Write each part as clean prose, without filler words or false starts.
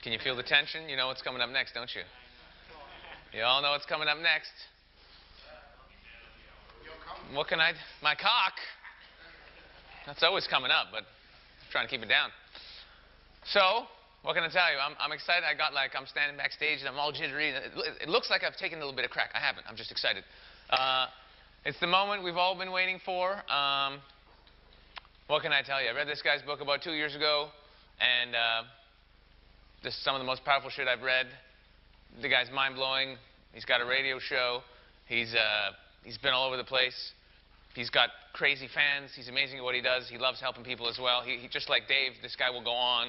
Can you feel the tension? You know what's coming up next, don't you? You all know what's coming up next. What can I... My cock. That's always coming up, but I'm trying to keep it down. So, what can I tell you? I'm excited. I'm standing backstage and I'm all jittery. It looks like I've taken a little bit of crack. I haven't. I'm just excited. It's the moment we've all been waiting for. What can I tell you? I read this guy's book about 2 years ago, and this is some of the most powerful shit I've read. The guy's mind-blowing. He's got a radio show. He's been all over the place. He's got crazy fans. He's amazing at what he does. He loves helping people as well. He just like Dave, this guy will go on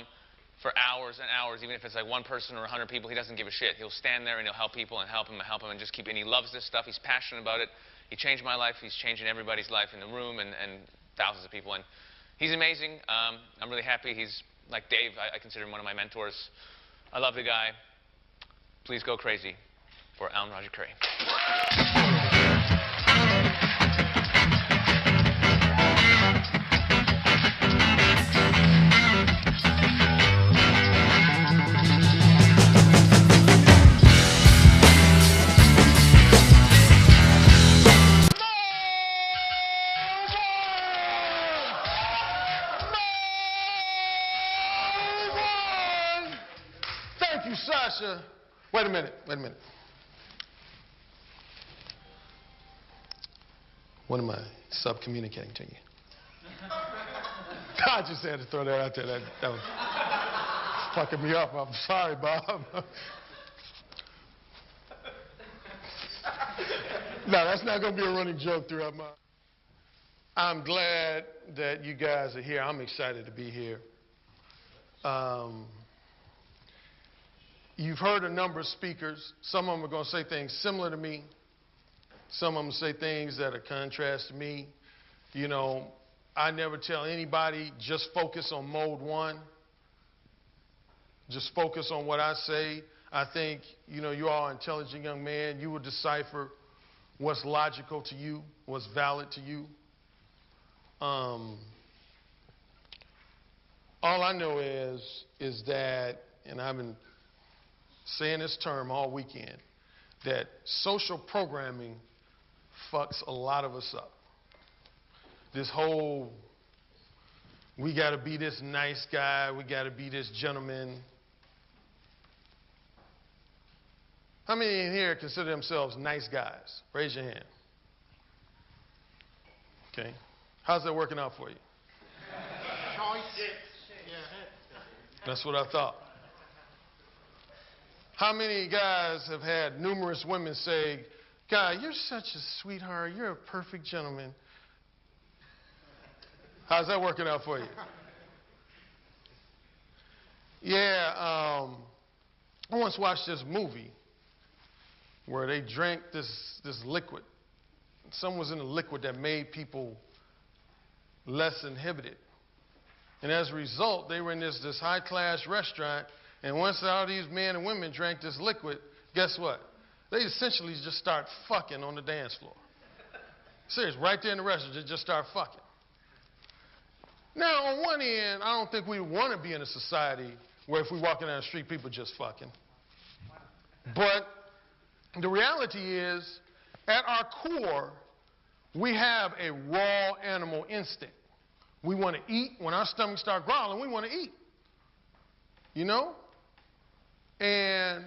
for hours and hours, even if it's like one person or 100 people. He doesn't give a shit. He'll stand there and he'll help people and help them and just keep. And he loves this stuff. He's passionate about it. He changed my life. He's changing everybody's life in the room and thousands of people. And he's amazing. I'm really happy. He's like Dave. I consider him one of my mentors. I love the guy. Please go crazy for Alan Roger Currie. Thank you, Sasha. Wait a minute. What am I sub-communicating to you? I just had to throw that out there. That was fucking me up. I'm sorry, Bob. No, that's not going to be a running joke throughout my... I'm glad that you guys are here. I'm excited to be here. You've heard a number of speakers. Some of them are going to say things similar to me. Some of them say things that are contrast to me. You know, I never tell anybody, just focus on mode one. Just focus on what I say. I think, you know, you are an intelligent young man. You will decipher what's logical to you, what's valid to you. All I know is that, and I've been saying this term all weekend, that social programming fucks a lot of us up. This whole, we got to be this nice guy, we got to be this gentleman. How many in here consider themselves nice guys? Raise your hand. Okay. How's that working out for you? That's what I thought. How many guys have had numerous women say, "God, you're such a sweetheart. You're a perfect gentleman." How's that working out for you? Yeah, I once watched this movie where they drank this liquid. Something was in the liquid that made people less inhibited. And as a result, they were in this high-class restaurant, and once all these men and women drank this liquid, guess what? They essentially just start fucking on the dance floor. Serious, right there in the restaurant, they just start fucking. Now, on one end, I don't think we want to be in a society where if we walking down the street, people just fucking. But the reality is, at our core, we have a raw animal instinct. We want to eat. When our stomachs start growling, we want to eat. You know? And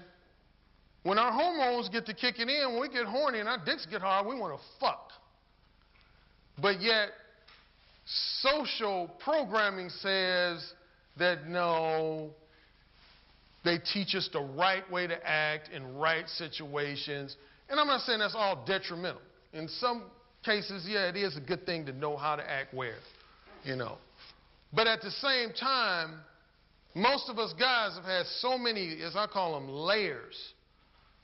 when our hormones get to kicking in, when we get horny and our dicks get hard, we want to fuck. But yet, social programming says that no, they teach us the right way to act in right situations. And I'm not saying that's all detrimental. In some cases, yeah, it is a good thing to know how to act where, you know. But at the same time, most of us guys have had so many, as I call them, layers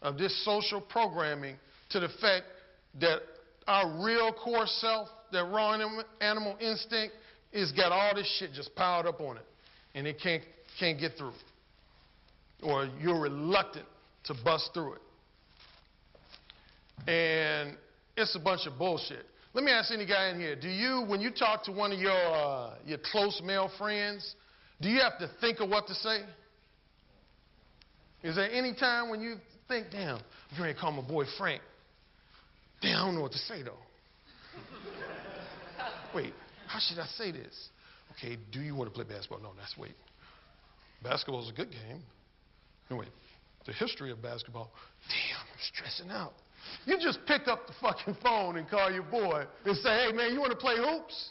of this social programming to the fact that our real core self, that raw animal instinct, is got all this shit just piled up on it, and it can't get through. Or you're reluctant to bust through it. And it's a bunch of bullshit. Let me ask any guy in here, do you, when you talk to one of your close male friends, do you have to think of what to say? Is there any time when you think, damn, I'm going to call my boy Frank. Damn, I don't know what to say, though. Wait, how should I say this? Okay, do you want to play basketball? No, wait. Basketball is a good game. No, wait, the history of basketball. Damn, I'm stressing out. You just pick up the fucking phone and call your boy and say, hey, man, you want to play hoops?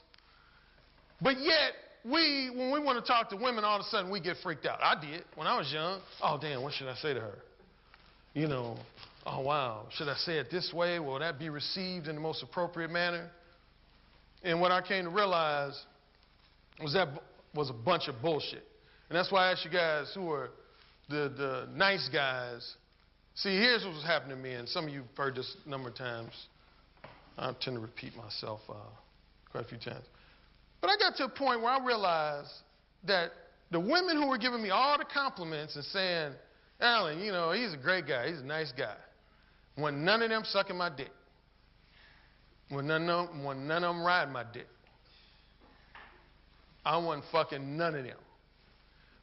But yet, when we want to talk to women, all of a sudden we get freaked out. I did when I was young. Oh, damn, what should I say to her? You know, oh, wow, should I say it this way? Will that be received in the most appropriate manner? And what I came to realize was that was a bunch of bullshit. And that's why I asked you guys who are the nice guys. See, here's what was happening to me, and some of you have heard this a number of times. I tend to repeat myself quite a few times. But I got to a point where I realized that the women who were giving me all the compliments and saying, Alan, you know, he's a great guy, he's a nice guy, when none of them sucking my dick, when none of them riding my dick. I wasn't fucking none of them.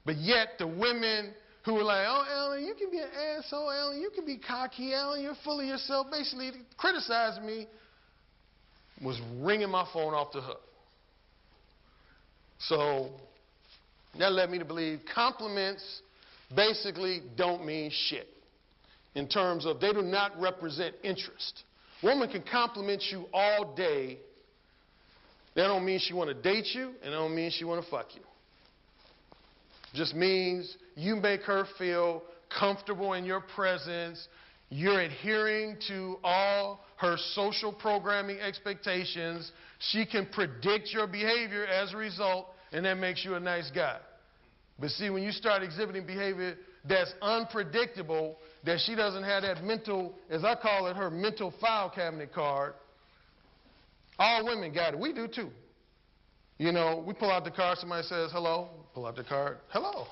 But yet the women who were like, oh, Alan, you can be an asshole, Alan, you can be cocky, Alan, you're full of yourself, basically criticizing me, was ringing my phone off the hook. So that led me to believe compliments basically don't mean shit in terms of they do not represent interest. A woman can compliment you all day. That don't mean she want to date you, and that don't mean she want to fuck you. Just means you make her feel comfortable in your presence. You're adhering to all her social programming expectations. She can predict your behavior as a result, and that makes you a nice guy. But see, when you start exhibiting behavior that's unpredictable, that she doesn't have that mental, as I call it, her mental file cabinet card, all women got it. We do too. You know, we pull out the card, somebody says, hello. Pull out the card, hello.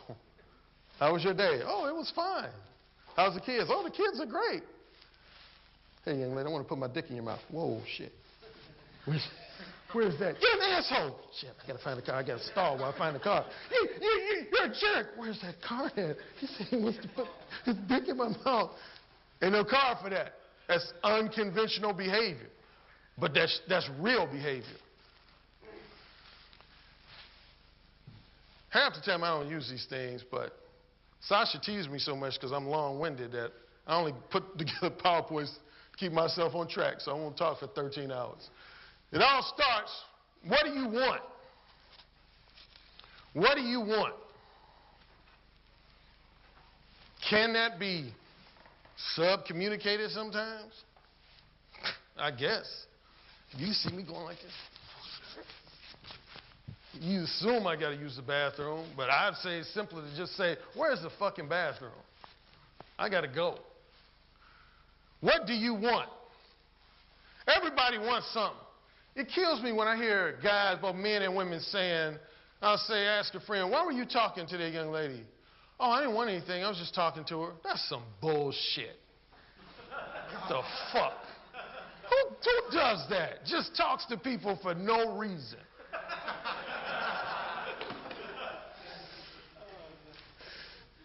How was your day? Oh, it was fine. How's the kids? Oh, the kids are great. Hey, young lady, I want to put my dick in your mouth. Whoa, shit. Where's that? You're an asshole. Shit, I got to find the car. I got to stall while I find the car. You're a jerk. Where's that card at? He said he wants to put his dick in my mouth. Ain't no card for that. That's unconventional behavior. But that's real behavior. Half the time I don't use these things, but Sasha teased me so much because I'm long-winded that I only put together PowerPoints to keep myself on track, so I won't talk for 13 hours. It all starts, what do you want? What do you want? Can that be sub-communicated sometimes? I guess. You see me going like this? You assume I got to use the bathroom, but I'd say it's simpler to just say, where's the fucking bathroom? I got to go. What do you want? Everybody wants something. It kills me when I hear guys, both men and women, saying, I'll say, ask a friend, why were you talking to that young lady? Oh, I didn't want anything. I was just talking to her. That's some bullshit. What the fuck? Who does that? Just talks to people for no reason.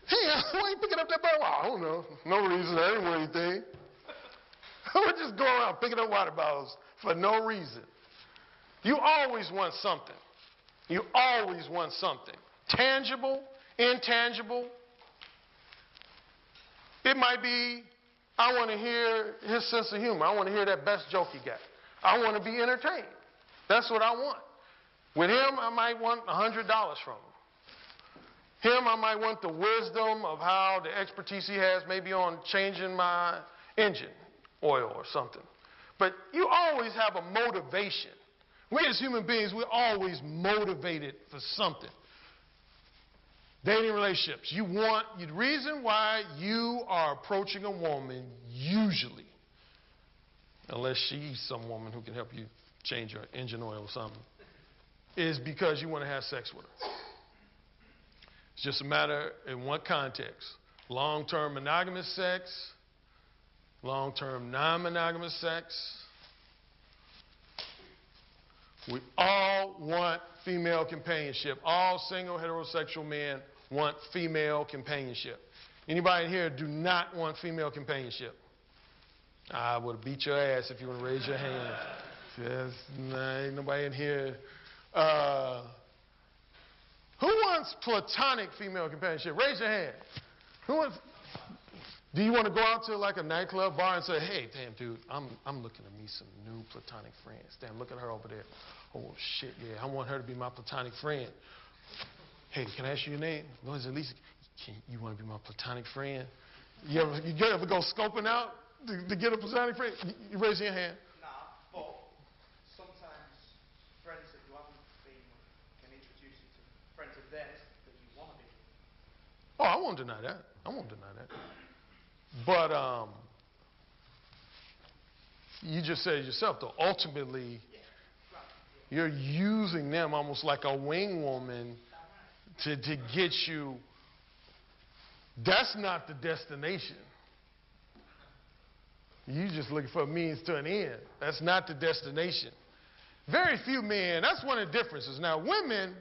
Hey, why are you picking up that bottle? Well, I don't know. No reason. I didn't want anything. I would just go around picking up water bottles for no reason. You always want something. You always want something. Tangible, intangible. It might be, I want to hear his sense of humor. I want to hear that best joke he got. I want to be entertained. That's what I want. With him, I might want $100 from him. Him, I might want the wisdom of how the expertise he has maybe on changing my engine oil or something. But you always have a motivation. We as human beings, we're always motivated for something. Dating relationships. The reason why you are approaching a woman, usually, unless she's some woman who can help you change your engine oil or something, is because you want to have sex with her. It's just a matter in what context. Long-term monogamous sex, long-term non-monogamous sex. We all want female companionship. All single heterosexual men want female companionship. Anybody in here do not want female companionship? I would beat your ass if you want to raise your hand. Yes, nah, ain't nobody in here. Who wants platonic female companionship? Raise your hand. Who wants? Do you want to go out to like a nightclub bar and say, hey, damn, dude, I'm looking to meet some new platonic friends. Damn, look at her over there. Oh, shit, yeah, I want her to be my platonic friend. Hey, can I ask you your name? Well, is Lisa? You want to be my platonic friend? You ever go scoping out to get a platonic friend? You raise your hand. Nah, but sometimes friends that you haven't been with can introduce you to friends of theirs that you want to be with. Oh, I won't deny that. I won't deny that. But you just said it yourself, though. Ultimately, you're using them almost like a wing woman to get you. That's not the destination. You're just looking for a means to an end. That's not the destination. Very few men, that's one of the differences. Now, women,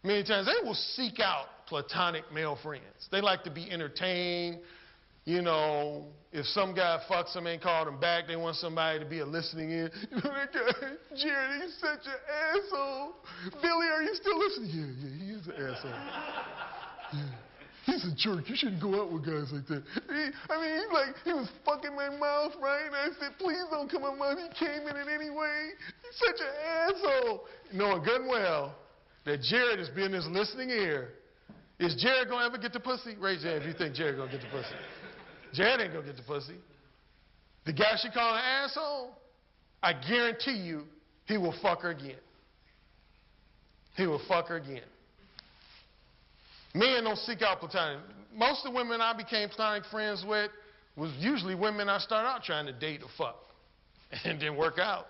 many times, they will seek out platonic male friends. They like to be entertained. You know, if some guy fucks them, ain't called them back, they want somebody to be a listening ear. You know, that guy, Jared, he's such an asshole. Billy, are you still listening? Yeah, he is an asshole. Yeah. He's a jerk. You shouldn't go out with guys like that. He was fucking my mouth, right? And I said, please don't come in my mouth. He came in it anyway. He's such an asshole. Knowing good and well that Jared is being his listening ear. Is Jared going to ever get the pussy? Raise your hand if you think Jared going to get the pussy. Jared ain't going to get the pussy. The guy she called an asshole, I guarantee you he will fuck her again. He will fuck her again. Men don't seek out platonic. Most of the women I became platonic friends with was usually women I started out trying to date or fuck. And didn't work out.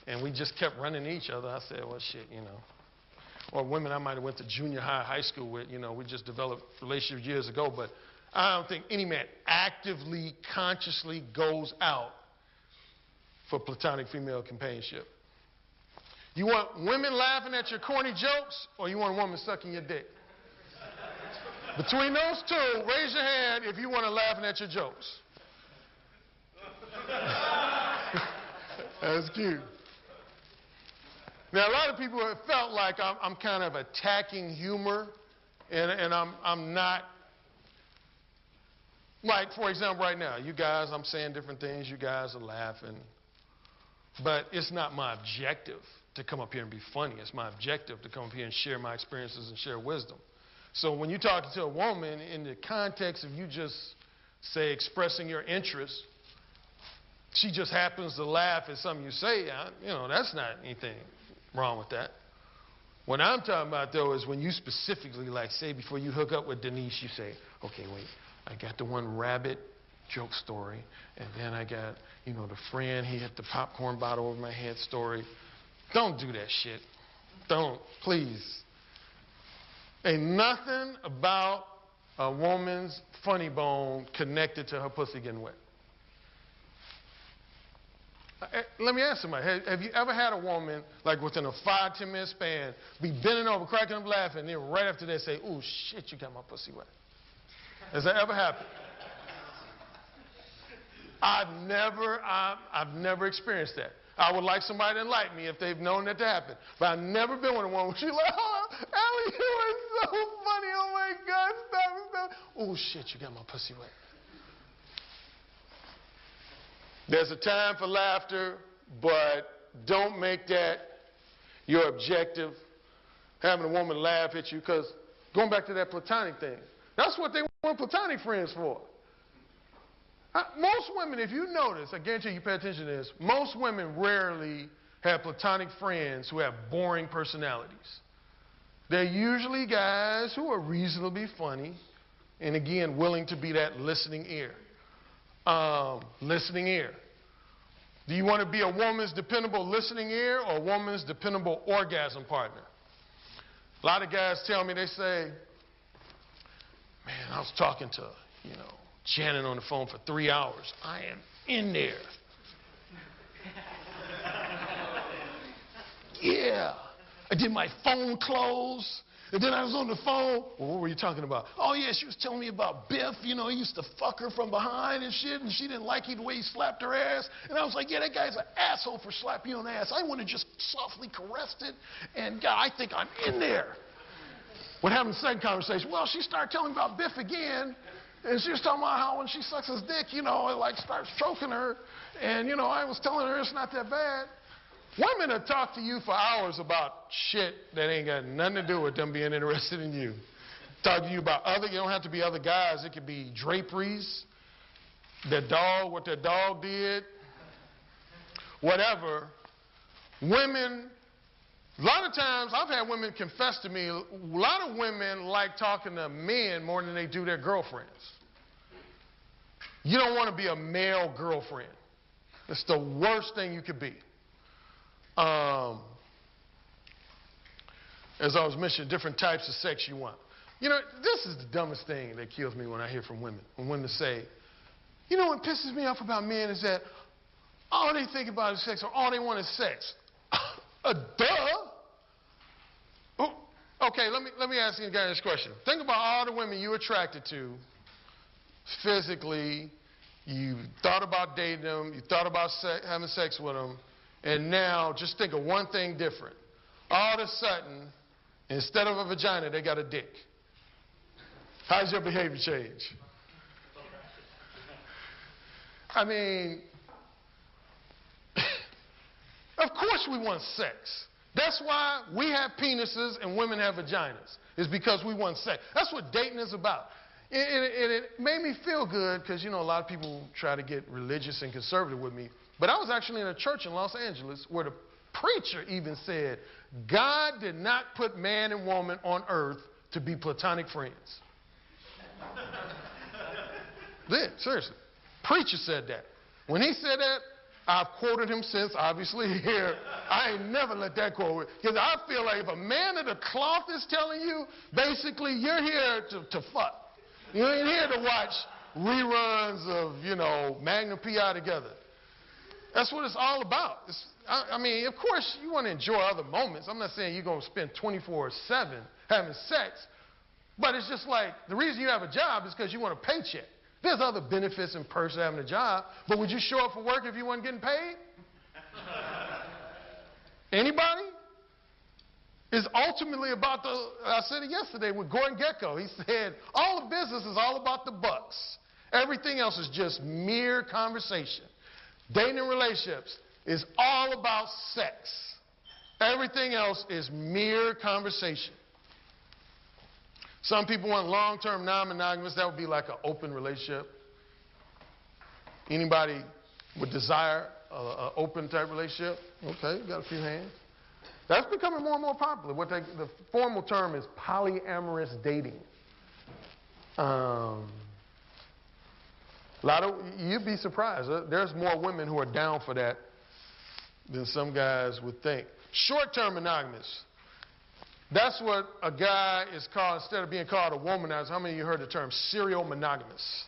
And we just kept running into each other. I said, well, shit, you know. Or women I might have went to junior high, high school with, you know, we just developed relationships years ago. But I don't think any man actively, consciously goes out for platonic female companionship. You want women laughing at your corny jokes, or you want a woman sucking your dick? Between those two, raise your hand if you want to laughing at your jokes. That's cute. Now, a lot of people have felt like I'm kind of attacking humor, and I'm not. Like, for example, right now, you guys, I'm saying different things, you guys are laughing, but it's not my objective to come up here and be funny. It's my objective to come up here and share my experiences and share wisdom. So when you're talking to a woman in the context of you just, say, expressing your interest, she just happens to laugh at something you say, you know, that's not anything wrong with that. What I'm talking about, though, is when you specifically, like, say, before you hook up with Denise, you say, okay, wait, I got the one rabbit joke story, and then I got, you know, the friend, he hit the popcorn bottle over my head story. Don't do that shit. Don't, please. Ain't nothing about a woman's funny bone connected to her pussy getting wet. Let me ask somebody, have you ever had a woman, like within a 5-10 minute span, be bending over, cracking up laughing, and then right after that say, ooh, shit, you got my pussy wet? Has that ever happened? I've never experienced that. I would like somebody to enlighten me if they've known that to happen. But I've never been with a woman where she's like, oh, Allie, you are so funny. Oh, my God, stop. Oh, shit, you got my pussy wet. There's a time for laughter, but don't make that your objective, having a woman laugh at you, because going back to that platonic thing, that's what they want platonic friends for. Most women, if you notice, I guarantee you pay attention to this, most women rarely have platonic friends who have boring personalities. They're usually guys who are reasonably funny and, again, willing to be that listening ear. Listening ear. Do you want to be a woman's dependable listening ear or a woman's dependable orgasm partner? A lot of guys tell me, they say, man, I was talking to, you know, Janet on the phone for 3 hours. I am in there. Yeah. I did my phone close. And then I was on the phone. Well, what were you talking about? Oh, yeah, she was telling me about Biff. You know, he used to fuck her from behind and shit, and she didn't like the way he slapped her ass. And I was like, yeah, that guy's an asshole for slapping you on the ass. I would have just softly caressed it, and God, I think I'm in there. We're having the second conversation. Well, she started telling me about Biff again, and she was talking about how when she sucks his dick, you know, it like starts choking her. And, you know, I was telling her it's not that bad. Women will talk to you for hours about shit that ain't got nothing to do with them being interested in you. Talk to you about you don't have to be other guys. It could be draperies, their dog, what their dog did, whatever. Women, a lot of times I've had women confess to me, a lot of women like talking to men more than they do their girlfriends. You don't want to be a male girlfriend. It's the worst thing you could be. As I was mentioning, different types of sex you want. You know, this is the dumbest thing that kills me when I hear from women. When women say, you know what pisses me off about men is that all they think about is sex or all they want is sex. Duh. Oh, okay, let me ask you guys this question. Think about all the women you're attracted to physically. You thought about dating them. You thought about having sex with them. And now just think of one thing different. All of a sudden, instead of a vagina, they got a dick. How does your behavior change? I mean, of course we want sex. That's why we have penises and women have vaginas. It's because we want sex. That's what dating is about. It made me feel good because, you know, a lot of people try to get religious and conservative with me. But I was actually in a church in Los Angeles where the preacher even said, God did not put man and woman on earth to be platonic friends. Seriously. Preacher said that. When he said that, I've quoted him since, obviously, here. I ain't never let that quote. Because I feel like if a man of the cloth is telling you, basically, you're here to fuck. You ain't here to watch reruns of, you know, Magnum P.I. together. That's what it's all about. I mean, of course, you want to enjoy other moments. I'm not saying you're going to spend 24/7 having sex. But it's just like the reason you have a job is because you want a paycheck. There's other benefits and perks of having a job. But would you show up for work if you weren't getting paid? Anybody? It's ultimately about I said it yesterday with Gordon Gekko. He said, all the business is all about the bucks. Everything else is just mere conversation. Dating and relationships is all about sex. Everything else is mere conversation. Some people want long-term non-monogamous. That would be like an open relationship. Anybody would desire an open type relationship? Okay, got a few hands. That's becoming more and more popular. The formal term is polyamorous dating. You'd be surprised. There's more women who are down for that than some guys would think. Short-term monogamous. That's what a guy is called, instead of being called a womanizer. How many of you heard the term serial monogamous?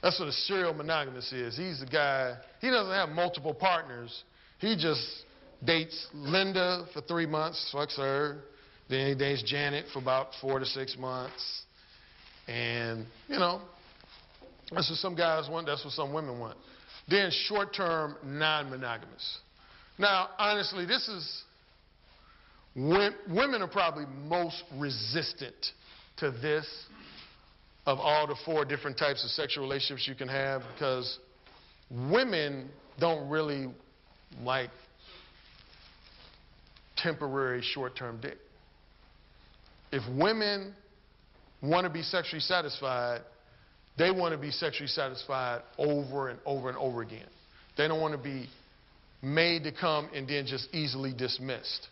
That's what a serial monogamous is. He's the guy, he doesn't have multiple partners. He just dates Linda for 3 months, fucks her. Then he dates Janet for about 4 to 6 months. And, you know, that's what some guys want. That's what some women want. Then short-term non-monogamous. Now, honestly, this is, women are probably most resistant to this of all the 4 different types of sexual relationships you can have, because women don't really like temporary short-term dick. If women want to be sexually satisfied, they want to be sexually satisfied over and over and over again. They don't want to be made to come and then just easily dismissed.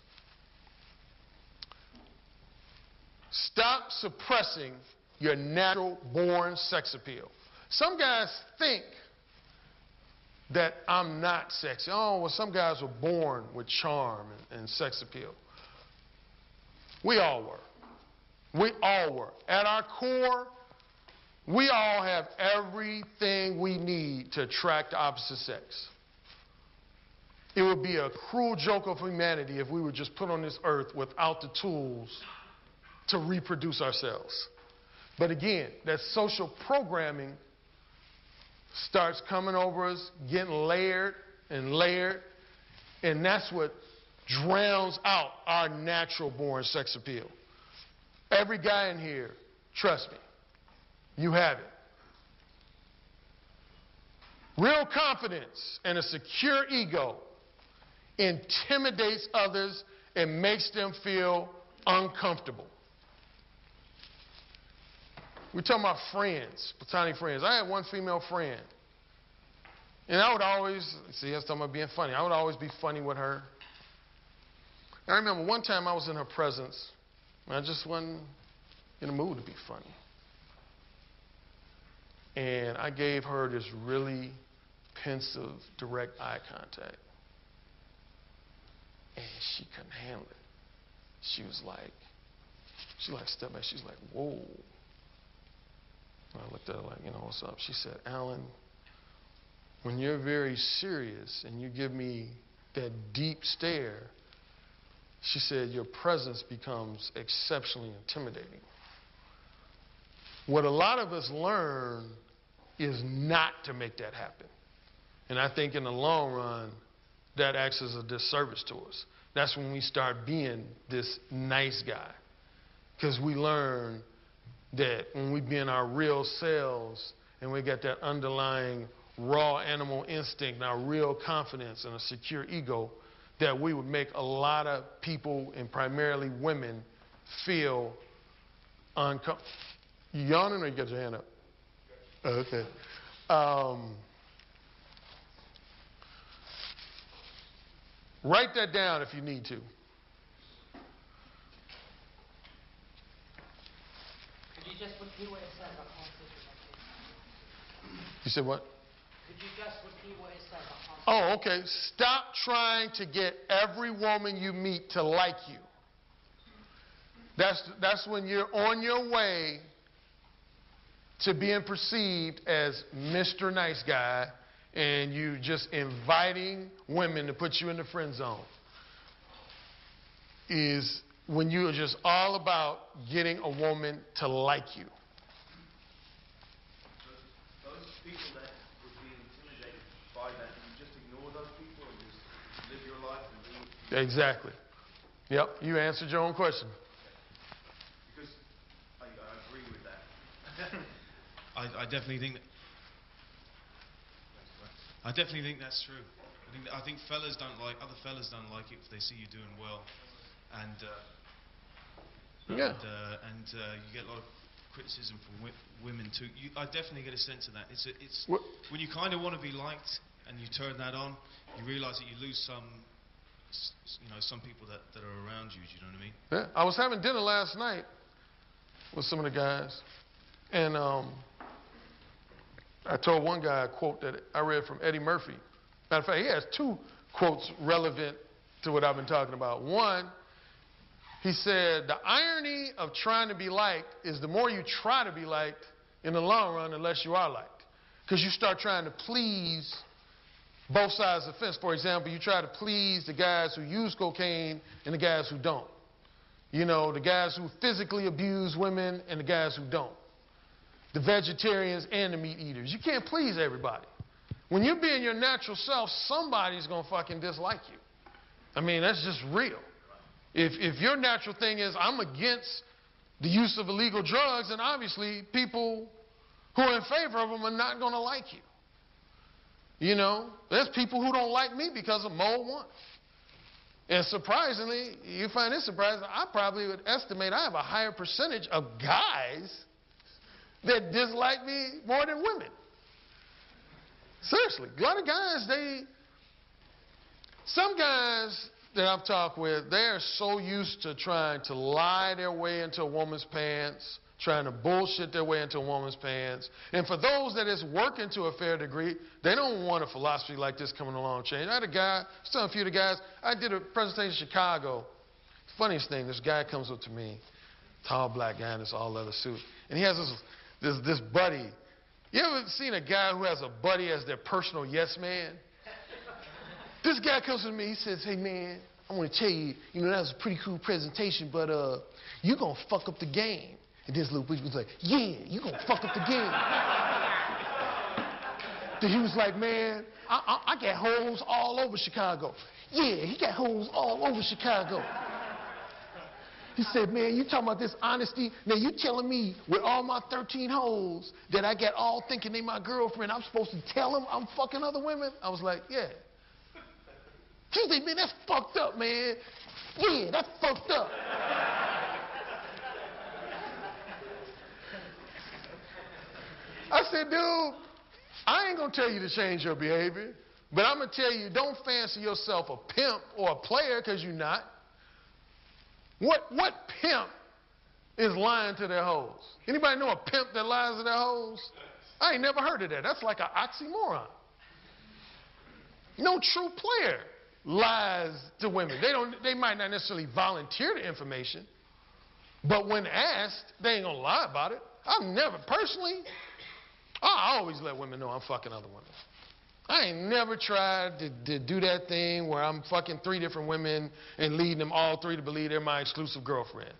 Stop suppressing your natural born sex appeal. Some guys think that I'm not sexy. Oh, well, some guys were born with charm and sex appeal. We all were. We all were. At our core, we all have everything we need to attract the opposite sex. it would be a cruel joke of humanity if we were just put on this earth without the tools to reproduce ourselves. But again, that social programming starts coming over us, getting layered and layered, and that's what drowns out our natural born sex appeal. Every guy in here, trust me, you have it. Real confidence and a secure ego intimidates others and makes them feel uncomfortable. We're talking about friends, platonic friends. I had one female friend. And I would always, see, I was talking about being funny. I would always be funny with her. I remember one time I was in her presence, and I just wasn't in the mood to be funny. And I gave her this really pensive, direct eye contact. And she couldn't handle it. She stepped back. She's like, whoa. And I looked at her like, what's up? She said, Alan, when you're very serious and you give me that deep stare, she said, your presence becomes exceptionally intimidating. What a lot of us learn is not to make that happen. And I think in the long run, that acts as a disservice to us. That's when we start being this nice guy. Because we learn that when we be in our real selves and we got that underlying raw animal instinct and our real confidence and a secure ego, that we would make a lot of people, and primarily women, feel uncomfortable. You yawning or you got your hand up? Okay. Write that down if you need to. Could you just repeat what it said? I can't see it. You said what? Could you just repeat what it said? Oh, okay. Stop trying to get every woman you meet to like you. That's when you're on your way to being perceived as Mr. Nice Guy, and you just inviting women to put you in the friend zone. Is when you are just all about getting a woman to like you. Those people that would be intimidated by that, you just ignore those people and just live your life and do it. Exactly. Yep, you answered your own question. Because I agree with that. I definitely think that's true. I think other fellas don't like it if they see you doing well, and you get a lot of criticism from women too. I definitely get a sense of that. It's when you kind of want to be liked and you turn that on, you realise that you lose some people that are around you. Do you know what I mean? Yeah, I was having dinner last night with some of the guys, and I told one guy a quote that I read from Eddie Murphy. Matter of fact, he has two quotes relevant to what I've been talking about. One, he said, the irony of trying to be liked is the more you try to be liked, in the long run, the less you are liked. Because you start trying to please both sides of the fence. For example, you try to please the guys who use cocaine and the guys who don't. The guys who physically abuse women and the guys who don't. The vegetarians and the meat eaters. You can't please everybody. When you're being your natural self, somebody's going to fucking dislike you. I mean, that's just real. If your natural thing is, I'm against the use of illegal drugs, then obviously people who are in favor of them are not going to like you. There's people who don't like me because of mode 1. And surprisingly, you find this surprising, I probably would estimate I have a higher percentage of guys that dislike me more than women. Seriously, a lot of guys, some guys that I've talked with, they're so used to trying to lie their way into a woman's pants, trying to bullshit their way into a woman's pants. And for those that it's working to a fair degree, they don't want a philosophy like this coming along change. I had a guy, still a few of the guys, I did a presentation in Chicago. Funniest thing, this guy comes up to me, tall black guy in this all leather suit, and he has this buddy. You ever seen a guy who has a buddy as their personal yes man? This guy comes to me, he says, hey man, I want to tell you, that was a pretty cool presentation, but you gonna fuck up the game. And this little bitch was like, yeah, you gonna fuck up the game. Then he was like, man, I got hoes all over Chicago. Yeah, he got hoes all over Chicago. He said, man, you talking about this honesty? Now you telling me with all my 13 hoes that I got all thinking they my girlfriend, I'm supposed to tell them I'm fucking other women? I was like, yeah. He said, man, that's fucked up, man. Yeah, that's fucked up. I said, dude, I ain't gonna tell you to change your behavior, but I'm gonna tell you, don't fancy yourself a pimp or a player, because you're not. What pimp is lying to their hoes? Anybody know a pimp that lies to their hoes? I ain't never heard of that. That's like an oxymoron. No true player lies to women. They might not necessarily volunteer the information, but when asked, they ain't gonna lie about it. I've never personally, I always let women know I'm fucking other women. I ain't never tried to do that thing where I'm fucking 3 different women and leading them all 3 to believe they're my exclusive girlfriend.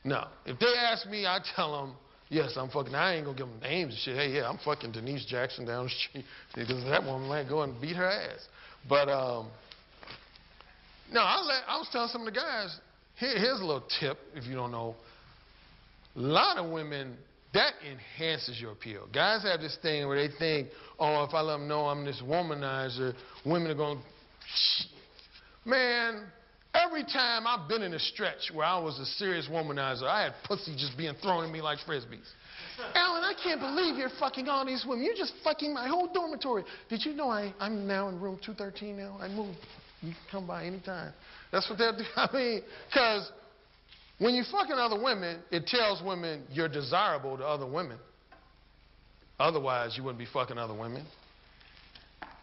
No. If they ask me, I tell them, yes, I'm fucking. I ain't gonna give them names and shit. Hey, yeah, I'm fucking Denise Jackson down the street, because that woman might go and beat her ass. But no, I was telling some of the guys, here's a little tip if you don't know. A lot of women, that enhances your appeal. Guys have this thing where they think, oh, if I let them know I'm this womanizer, women are going to... Man, every time I've been in a stretch where I was a serious womanizer, I had pussy just being thrown at me like Frisbees. Alan, I can't believe you're fucking all these women. You're just fucking my whole dormitory. Did you know I'm now in room 213 now? I moved. You can come by anytime. That's what they're doing. I mean, because... when you fucking other women, it tells women you're desirable to other women. Otherwise, you wouldn't be fucking other women.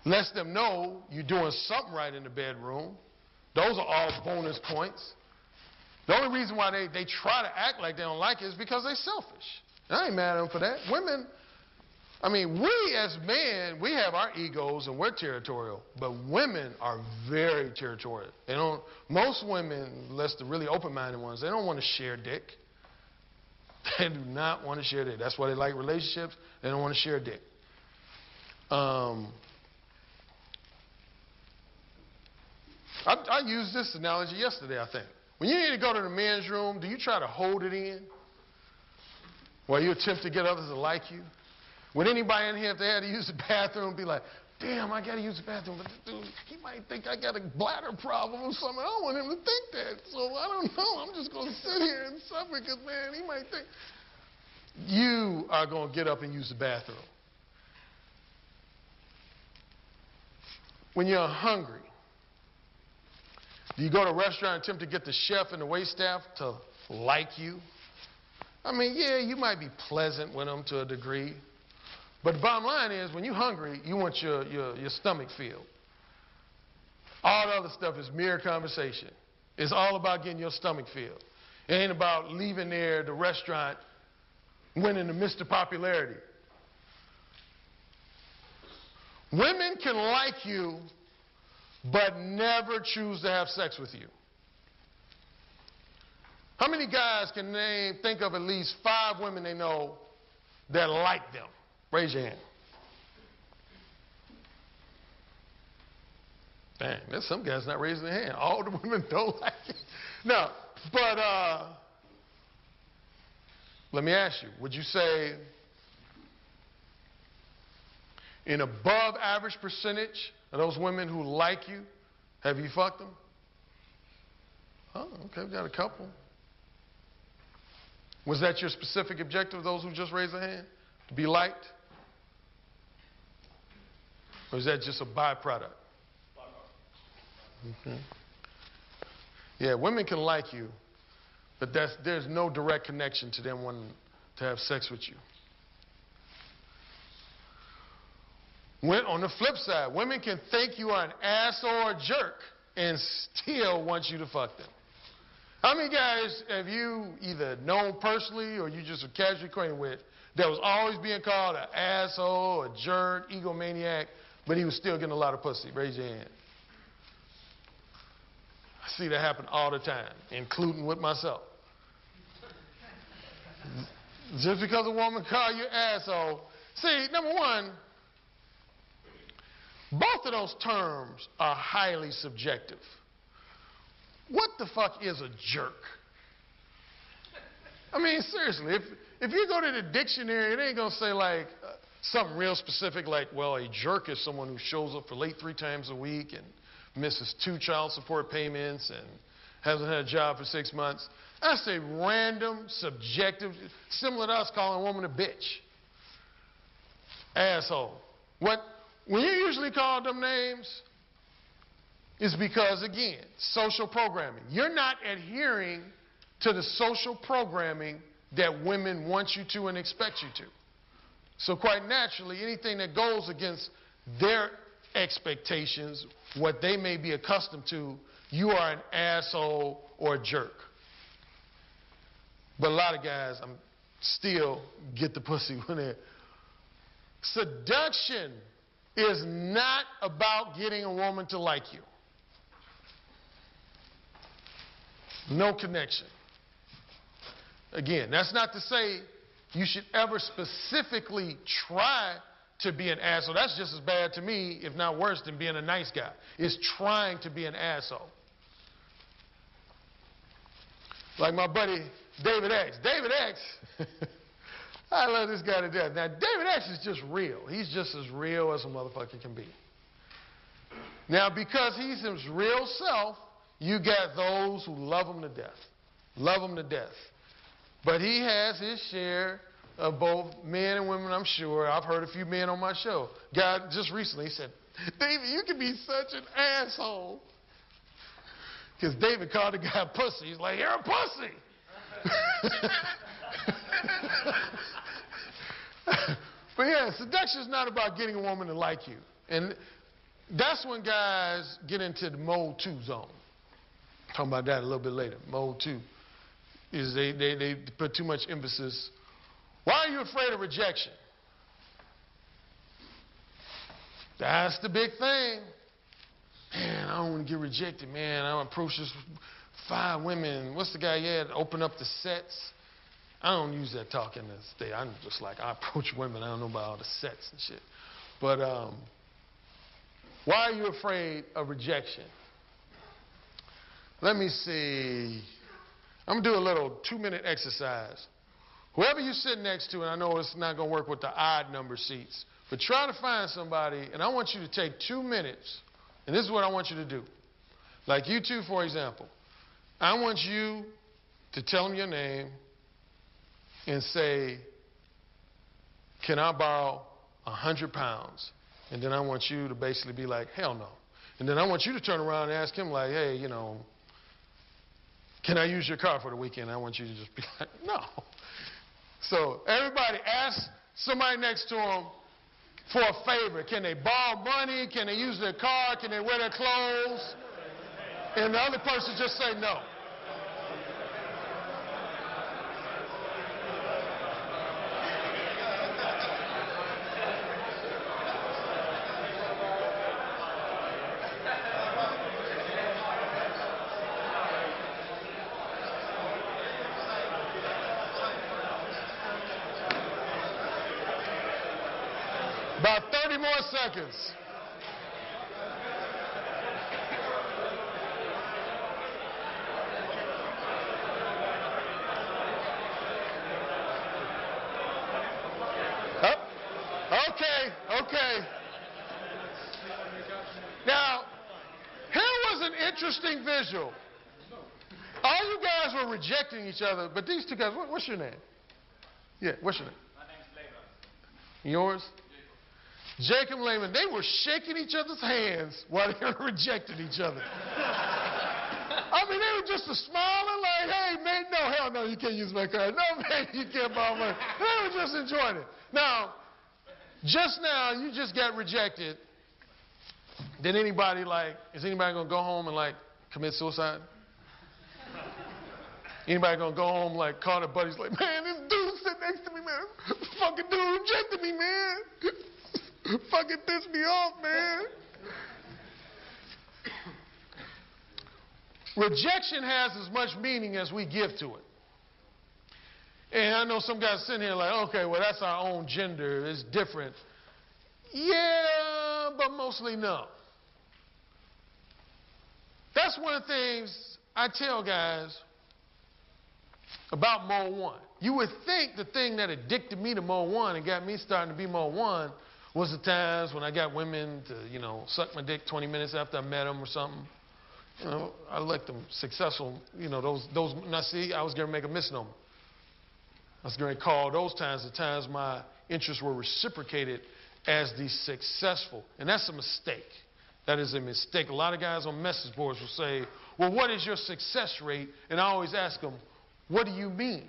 Lets them know you're doing something right in the bedroom. Those are all bonus points. The only reason why they try to act like they don't like it is because they're selfish. I ain't mad at them for that. Women, I mean, we as men, we have our egos and we're territorial, but women are very territorial. They don't, most women, unless the really open-minded ones, they don't want to share dick. They do not want to share dick. That's why they like relationships. They don't want to share dick. I used this analogy yesterday, I think. When you need to go to the men's room, do you try to hold it in while you attempt to get others to like you? Would anybody in here, if they had to use the bathroom, be like, damn, I got to use the bathroom, but dude, he might think I got a bladder problem or something. I don't want him to think that, so I don't know. I'm just going to sit here and suffer because, man, he might think. You are going to get up and use the bathroom. When you're hungry, do you go to a restaurant and attempt to get the chef and the waitstaff to like you? I mean, yeah, you might be pleasant with them to a degree. But the bottom line is, when you're hungry, you want your stomach filled. All the other stuff is mere conversation. It's all about getting your stomach filled. It ain't about leaving there, the restaurant, winning the Mr. Popularity. Women can like you, but never choose to have sex with you. How many guys can think of at least 5 women they know that like them? Raise your hand. Dang, there's some guys not raising their hand. All the women don't like it. No, but let me ask you, would you say an above average percentage of those women who like you, have you fucked them? Oh, okay, we got a couple. Was that your specific objective, those who just raised their hand? To be liked? Or is that just a byproduct? Okay. Yeah, women can like you, but there's no direct connection to them wanting to have sex with you. On the flip side, women can think you are an ass or a jerk and still want you to fuck them. How many guys have you either known personally or you just are casually acquainted with that was always being called an asshole, a jerk, egomaniac, but he was still getting a lot of pussy? Raise your hand. I see that happen all the time, including with myself. Just because a woman call you asshole. See, number one, both of those terms are highly subjective. What the fuck is a jerk? I mean, seriously, if you go to the dictionary, it ain't going to say like something real specific like, well, a jerk is someone who shows up for late 3 times a week and misses 2 child support payments and hasn't had a job for 6 months. That's a random, subjective, similar to us calling a woman a bitch. Asshole. When you usually call them names, it's because, again, social programming. You're not adhering to the social programming that women want you to and expect you to. So quite naturally, anything that goes against their expectations, what they may be accustomed to, you are an asshole or a jerk. But a lot of guys still get the pussy when they're... Seduction is not about getting a woman to like you. No connection. Again, that's not to say you should ever specifically try to be an asshole. That's just as bad to me, if not worse, than being a nice guy. It's trying to be an asshole. Like my buddy David X. David X, I love this guy to death. Now, David X is just real. He's just as real as a motherfucker can be. Now, because he's his real self, you got those who love him to death. Love him to death. But he has his share of both men and women, I'm sure. I've heard a few men on my show. God just recently said, David, you can be such an asshole. Because David called the guy pussy. He's like, you're a pussy. But yeah, seduction is not about getting a woman to like you. And that's when guys get into the mode 2 zone. Talking about that a little bit later. Mode 2 is they put too much emphasis. Why are you afraid of rejection? That's the big thing. Man, I don't want to get rejected, man. I approached this 5 women. What's the guy you had? Open up the sets. I don't use that talk in this day. I'm just like, I approach women. I don't know about all the sets and shit. But why are you afraid of rejection? Let me see. I'm going to do a little 2-minute exercise. Whoever you sit next to, and I know it's not going to work with the odd number seats, but try to find somebody, and I want you to take 2 minutes, and this is what I want you to do. Like you two, for example. I want you to tell them your name and say, can I borrow 100 pounds? And then I want you to basically be like, hell no. And then I want you to turn around and ask him like, hey, you know, can I use your car for the weekend? I want you to just be like, no. So everybody ask somebody next to them for a favor. Can they borrow money? Can they use their car? Can they wear their clothes? And the other person just say no. About 30 more seconds. Okay. Now, here was an interesting visual. All you guys were rejecting each other, but these two guys, what's your name? Yeah, what's your name? My name's Leyland. Yours? Jacob Lehman. They were shaking each other's hands while they were rejecting each other. I mean, they were just smiling like, hey, man, no, hell no, you can't use my card. No, man, you can't borrow money. They were just enjoying it. Now, just now, you just got rejected. Did anybody, is anybody going to go home and, commit suicide? Anybody going to go home, call their buddies, like, man, this dude sitting next to me, man, this fucking dude rejected me, man. Fucking pissed me off, man. Rejection has as much meaning as we give to it. And I know some guys sitting here like, okay, well, that's our own gender. It's different. Yeah, but mostly no. That's one of the things I tell guys about Mode 1. You would think the thing that addicted me to Mode 1 and got me starting to be Mode 1 was the times when I got women to, suck my dick 20 minutes after I met them or something. I like them successful, now see, I was going to make a misnomer. I was going to call those times the times my interests were reciprocated as the successful. And that's a mistake. That is a mistake. A lot of guys on message boards will say, well, what is your success rate? And I always ask them, what do you mean?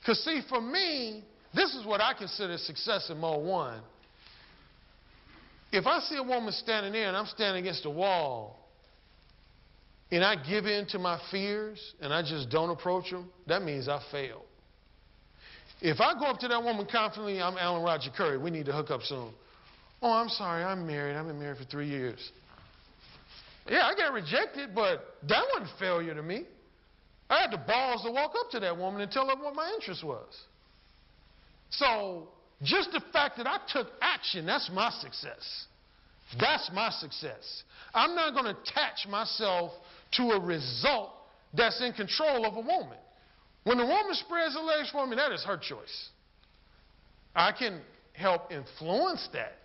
Because, see, for me, this is what I consider success in Mode 1. If I see a woman standing there and I'm standing against a wall and I give in to my fears and I just don't approach them, that means I failed. If I go up to that woman confidently, I'm Alan Roger Currie, we need to hook up soon. Oh, I'm sorry, I'm married. I've been married for 3 years. Yeah, I got rejected, but that wasn't failure to me. I had the balls to walk up to that woman and tell her what my interest was. So just the fact that I took action, that's my success. That's my success. I'm not going to attach myself to a result that's in control of a woman. When a woman spreads her legs for me, that is her choice. I can help influence that,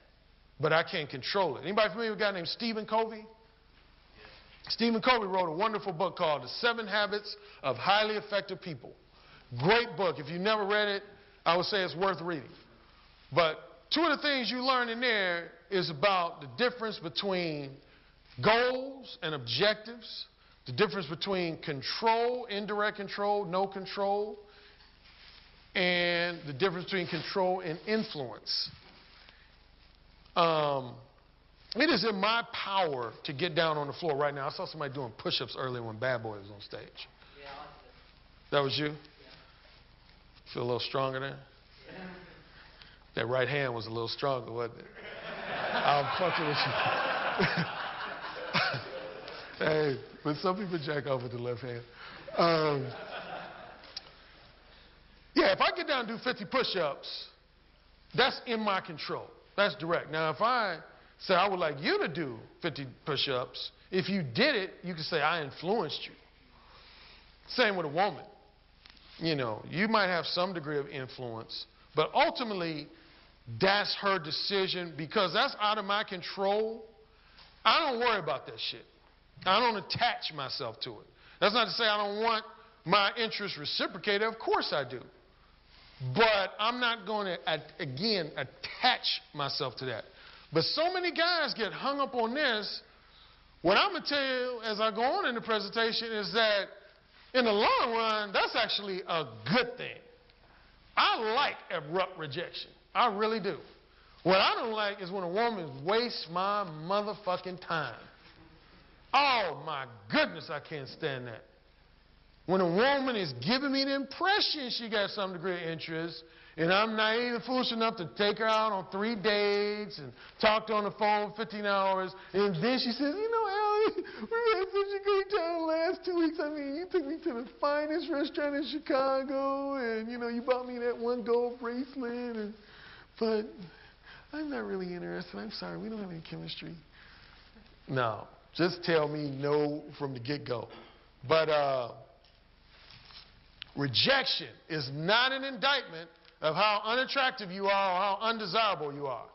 but I can't control it. Anybody familiar with a guy named Stephen Covey? Stephen Covey wrote a wonderful book called The 7 Habits of Highly Effective People. Great book. If you've never read it, I would say it's worth reading. But 2 of the things you learn in there is about the difference between goals and objectives, the difference between control, indirect control, no control, and the difference between control and influence. It is in my power to get down on the floor right now. I saw somebody doing push-ups earlier when Bad Boy was on stage. Yeah, I like it. That was you? Yeah. Feel a little stronger there? Yeah. That right hand was a little stronger, wasn't it? I'm fucking with you. Hey, but some people jack off with the left hand. Yeah, if I get down and do 50 push-ups, that's in my control. That's direct. Now, if I say I would like you to do 50 push-ups, if you did it, you can say I influenced you. Same with a woman. You might have some degree of influence, but ultimately, that's her decision because that's out of my control. I don't worry about that shit. I don't attach myself to it. That's not to say I don't want my interests reciprocated. Of course I do. But I'm not going to, again, attach myself to that. But so many guys get hung up on this. What I'm going to tell you as I go on in the presentation is that in the long run, that's actually a good thing. I like abrupt rejection. I really do. What I don't like is when a woman wastes my motherfucking time. Oh, my goodness, I can't stand that. When a woman is giving me the impression she got some degree of interest, and I'm naive and foolish enough to take her out on 3 dates and talk to her on the phone for 15 hours, and then she says, Alan, we had such a great time the last 2 weeks. I mean, you took me to the finest restaurant in Chicago, and, you bought me that one gold bracelet, but I'm not really interested. I'm sorry, we don't have any chemistry. No, just tell me no from the get-go. But rejection is not an indictment of how unattractive you are or how undesirable you are.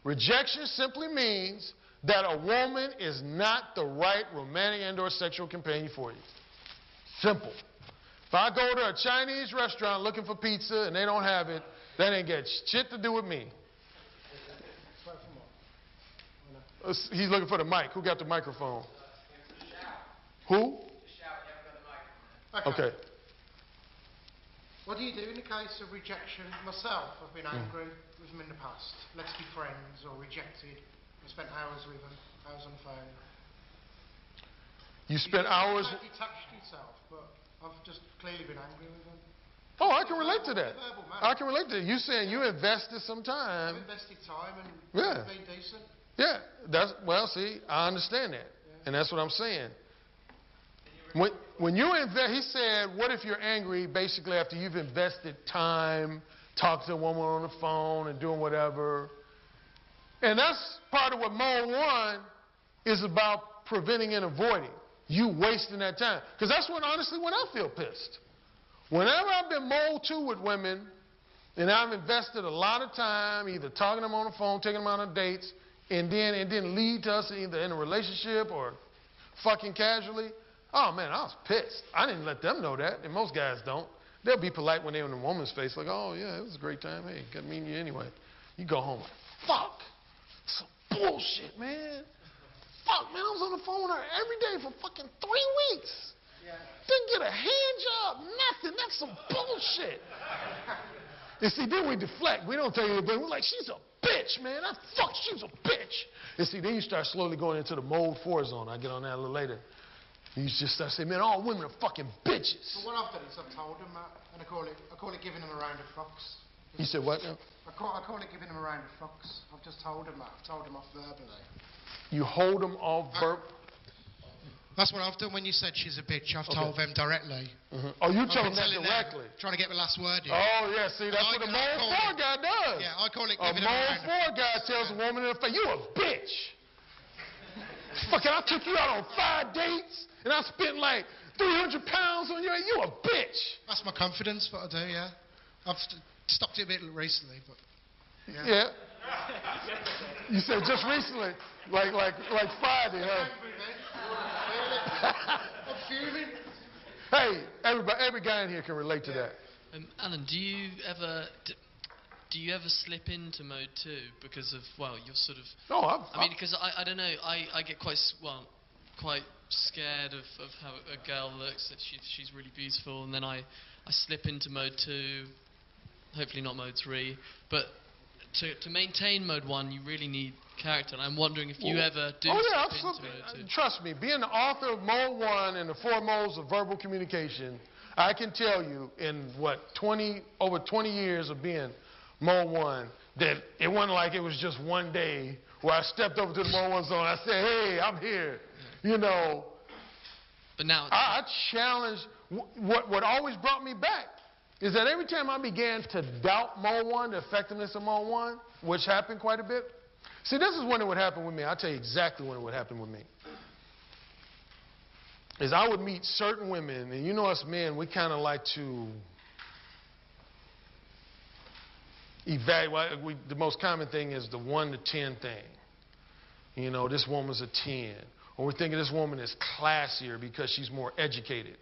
Rejection simply means that a woman is not the right romantic and/or sexual companion for you. Simple. If I go to a Chinese restaurant looking for pizza and they don't have it, that ain't got shit to do with me. He's looking for the mic. Who got the microphone? Who? Okay. What do you do in the case of rejection? Myself, I've been angry with them in the past. Let's be friends, or rejected. I spent hours with them, hours on the phone. You spent hours? You detached yourself, but I've just clearly been angry with them. Oh, I can relate to that. I can relate to that. You saying you invested some time. I've invested time and been decent. Yeah, see, I understand that. Yeah. And that's what I'm saying. Can you When you invest, he said, what if you're angry basically after you've invested time, talking to a woman on the phone and doing whatever. And that's part of what mode 1 is about, preventing and avoiding. You wasting that time. Because that's when, honestly, when I feel pissed. Whenever I've been mode 2 with women, and I've invested a lot of time either talking to them on the phone, taking them out on dates, and then it didn't lead to us either in a relationship or fucking casually, oh, man, I was pissed. I didn't let them know that, and most guys don't. They'll be polite when they're in a woman's face, like, oh, yeah, it was a great time. Hey, got to meet you anyway. You go home like, fuck. Some bullshit, man. Fuck, man, I was on the phone with her every day for fucking 3 weeks. Yeah. Didn't get a hand job, nothing. That's some bullshit. And see, then we deflect. We don't tell you, but we're like, she's a bitch, man. She's a bitch. And see, then you start slowly going into the mode 4 zone. I'll get on that a little later. You just start saying, man, all women are fucking bitches. But what I've done is I've told them that, and I call it giving them a round of fucks. You said what now? I call it giving them a round of fucks. I've just told them that. I've told them off verbally. You hold them off That's what I've done when you said she's a bitch. I've told them directly. Mm-hmm. Oh, you told them that directly? Trying to get the last word in. Oh, yeah, see, that's what a mode 4 guy does. Yeah, I call it a giving them a round of mode 4 guy tells a woman in the face, you a bitch. Fucking, I took you out on 5 dates, and I spent like 300 pounds on you, and you a bitch. That's my confidence, what I do, yeah. I've stopped it a bit recently, but... Yeah. You said just recently, like Friday, huh? I'm fuming. Hey, every guy in here can relate to that. Alan, do you ever slip into mode 2 because of, well, you're sort of... No, I mean, because I don't know, I get quite scared of how a girl looks, that she's really beautiful, and then I slip into mode 2, hopefully not mode 3, but to maintain mode 1, you really need character, and I'm wondering if you ever do slip into mode 2. Trust me, being the author of mode 1 and the 4 modes of verbal communication, I can tell you in over 20 years of being mode 1, that it wasn't like it was just one day where I stepped over to the mode 1 zone. I said, hey, I'm here. Yeah. You know. But now I challenged. What always brought me back is that every time I began to doubt mode 1, the effectiveness of mode 1, which happened quite a bit. See, this is when it would happen with me. I'll tell you exactly when it would happen with me. Is I would meet certain women, and you know us men, we kind of like to evaluate. The most common thing is the 1 to 10 thing. You know, this woman's a 10. Or we're thinking this woman is classier because she's more educated.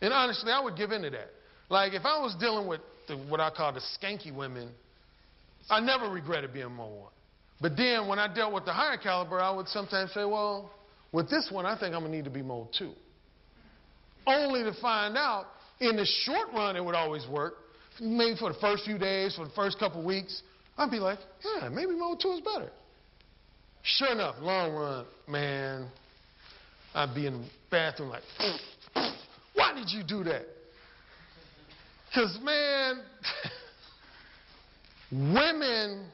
And honestly, I would give into that. Like, if I was dealing with what I call the skanky women, I never regretted being mode 1. But then when I dealt with the higher caliber, I would sometimes say, well, with this one, I think I'm going to need to be mode 2. Only to find out, in the short run, it would always work. Maybe for the first few days, for the first couple weeks, I'd be like, yeah, maybe mode 2 is better. Sure enough, long run, man, I'd be in the bathroom like, why did you do that? Because, man, women,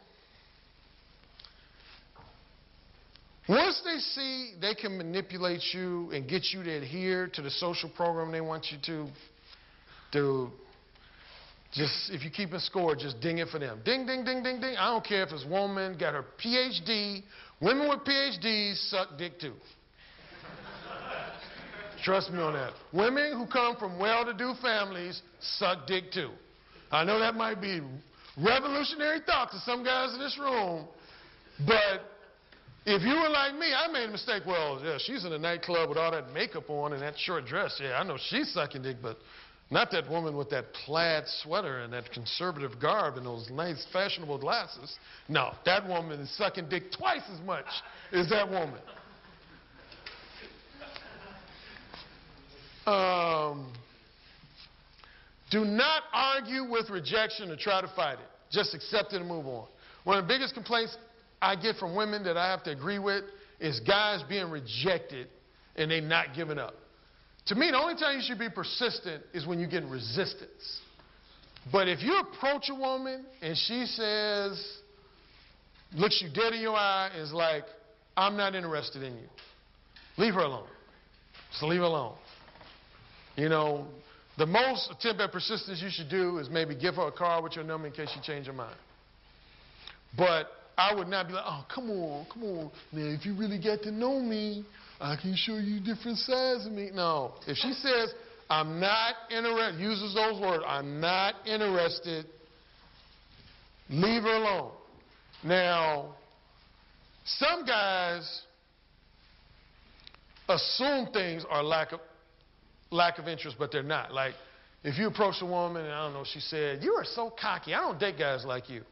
once they see they can manipulate you and get you to adhere to the social program they want you to just, if you keep a score, just ding it for them. Ding, ding, ding, ding, ding. I don't care if it's woman, got her PhD. Women with PhDs suck dick too. Trust me on that. Women who come from well-to-do families suck dick too. I know that might be revolutionary thought to some guys in this room, but if you were like me, I made a mistake. Well, yeah, she's in a nightclub with all that makeup on and that short dress. Yeah, I know she's sucking dick, but not that woman with that plaid sweater and that conservative garb and those nice fashionable glasses. No, that woman is sucking dick twice as much as that woman. Do not argue with rejection or try to fight it. Just accept it and move on. One of the biggest complaints I get from women that I have to agree with is guys being rejected and they not giving up. To me, the only time you should be persistent is when you get resistance. But if you approach a woman and she says, looks you dead in your eye, and is like, I'm not interested in you, leave her alone. Just leave her alone. You know, the most attempt at persistence you should do is maybe give her a card with your number in case she change her mind. But I would not be like, oh, come on. Now, if you really get to know me, I can show you different sides of me. No. If she says, I'm not interested, uses those words, I'm not interested, leave her alone. Now, some guys assume things are lack of interest, but they're not. Like, if you approach a woman and, I don't know, she said, you are so cocky. I don't date guys like you.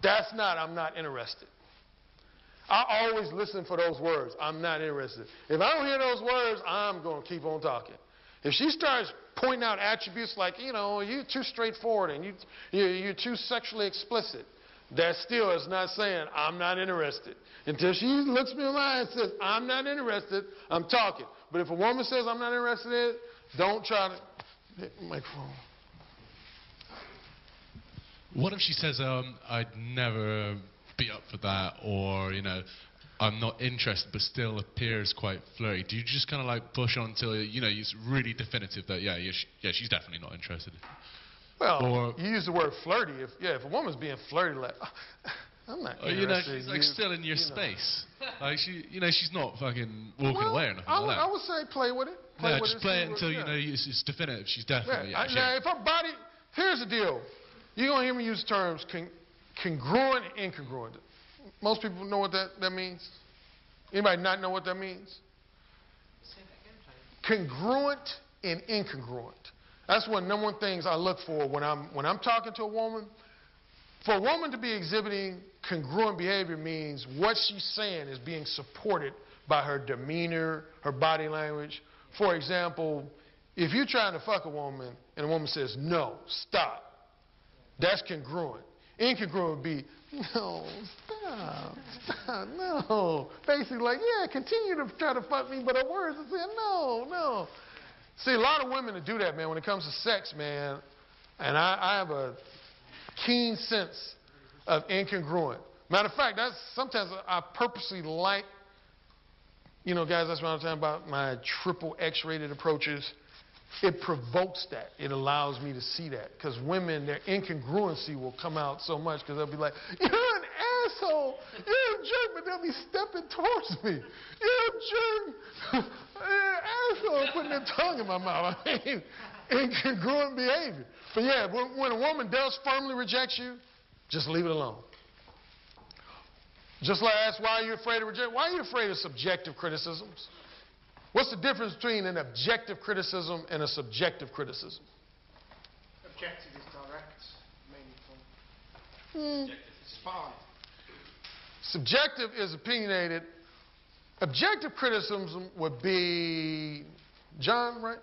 That's not, I'm not interested. I always listen for those words. I'm not interested. If I don't hear those words, I'm going to keep on talking. If she starts pointing out attributes like, you know, you're too straightforward and you're too sexually explicit, that still is not saying I'm not interested. Until she looks me in the eye and says, I'm not interested, I'm talking. But if a woman says I'm not interested in it, don't try to hit the microphone. What if she says, I'd never be up for that, or, you know, I'm not interested but still appears quite flirty? Do you just kind of like push on until, you know, it's really definitive that, yeah, she's definitely not interested? Well, or, you use the word flirty. If a woman's being flirty, like, oh, I'm not interested. You know, she's like still in your space. Like, she's not fucking walking away or nothing like that. I would say play with it. Just play it until, you know, it's definitive. She's definitely, now, if her body, here's the deal. You're going to hear me use terms congruent and incongruent. Most people know what that means? Anybody not know what that means? Say that again, please. Congruent and incongruent. That's one of the number one things I look for when I'm talking to a woman. For a woman to be exhibiting congruent behavior means what she's saying is being supported by her demeanor, her body language. For example, if you're trying to fuck a woman and a woman says, no, stop, that's congruent. Incongruent would be, no, stop, no. Basically like, yeah, continue to try to fuck me, but her words are saying, no. See, a lot of women that do that, man, when it comes to sex, man, and I have a keen sense of incongruent. Matter of fact, that's sometimes I purposely like, you know, guys, that's what I'm talking about, my triple X-rated approaches. It provokes that. It allows me to see that. Because women, their incongruency will come out so much because they'll be like, you're an asshole. You're a jerk, but they'll be stepping towards me. You're a jerk. You're an asshole, putting their tongue in my mouth. I mean, incongruent behavior. But yeah, when a woman does firmly reject you, just leave it alone. Just like ask, why are you afraid of rejection? Why are you afraid of subjective criticisms? What's the difference between an objective criticism and a subjective criticism? Objective is direct, meaningful. Spot on. Subjective is opinionated. Objective criticism would be, John, right?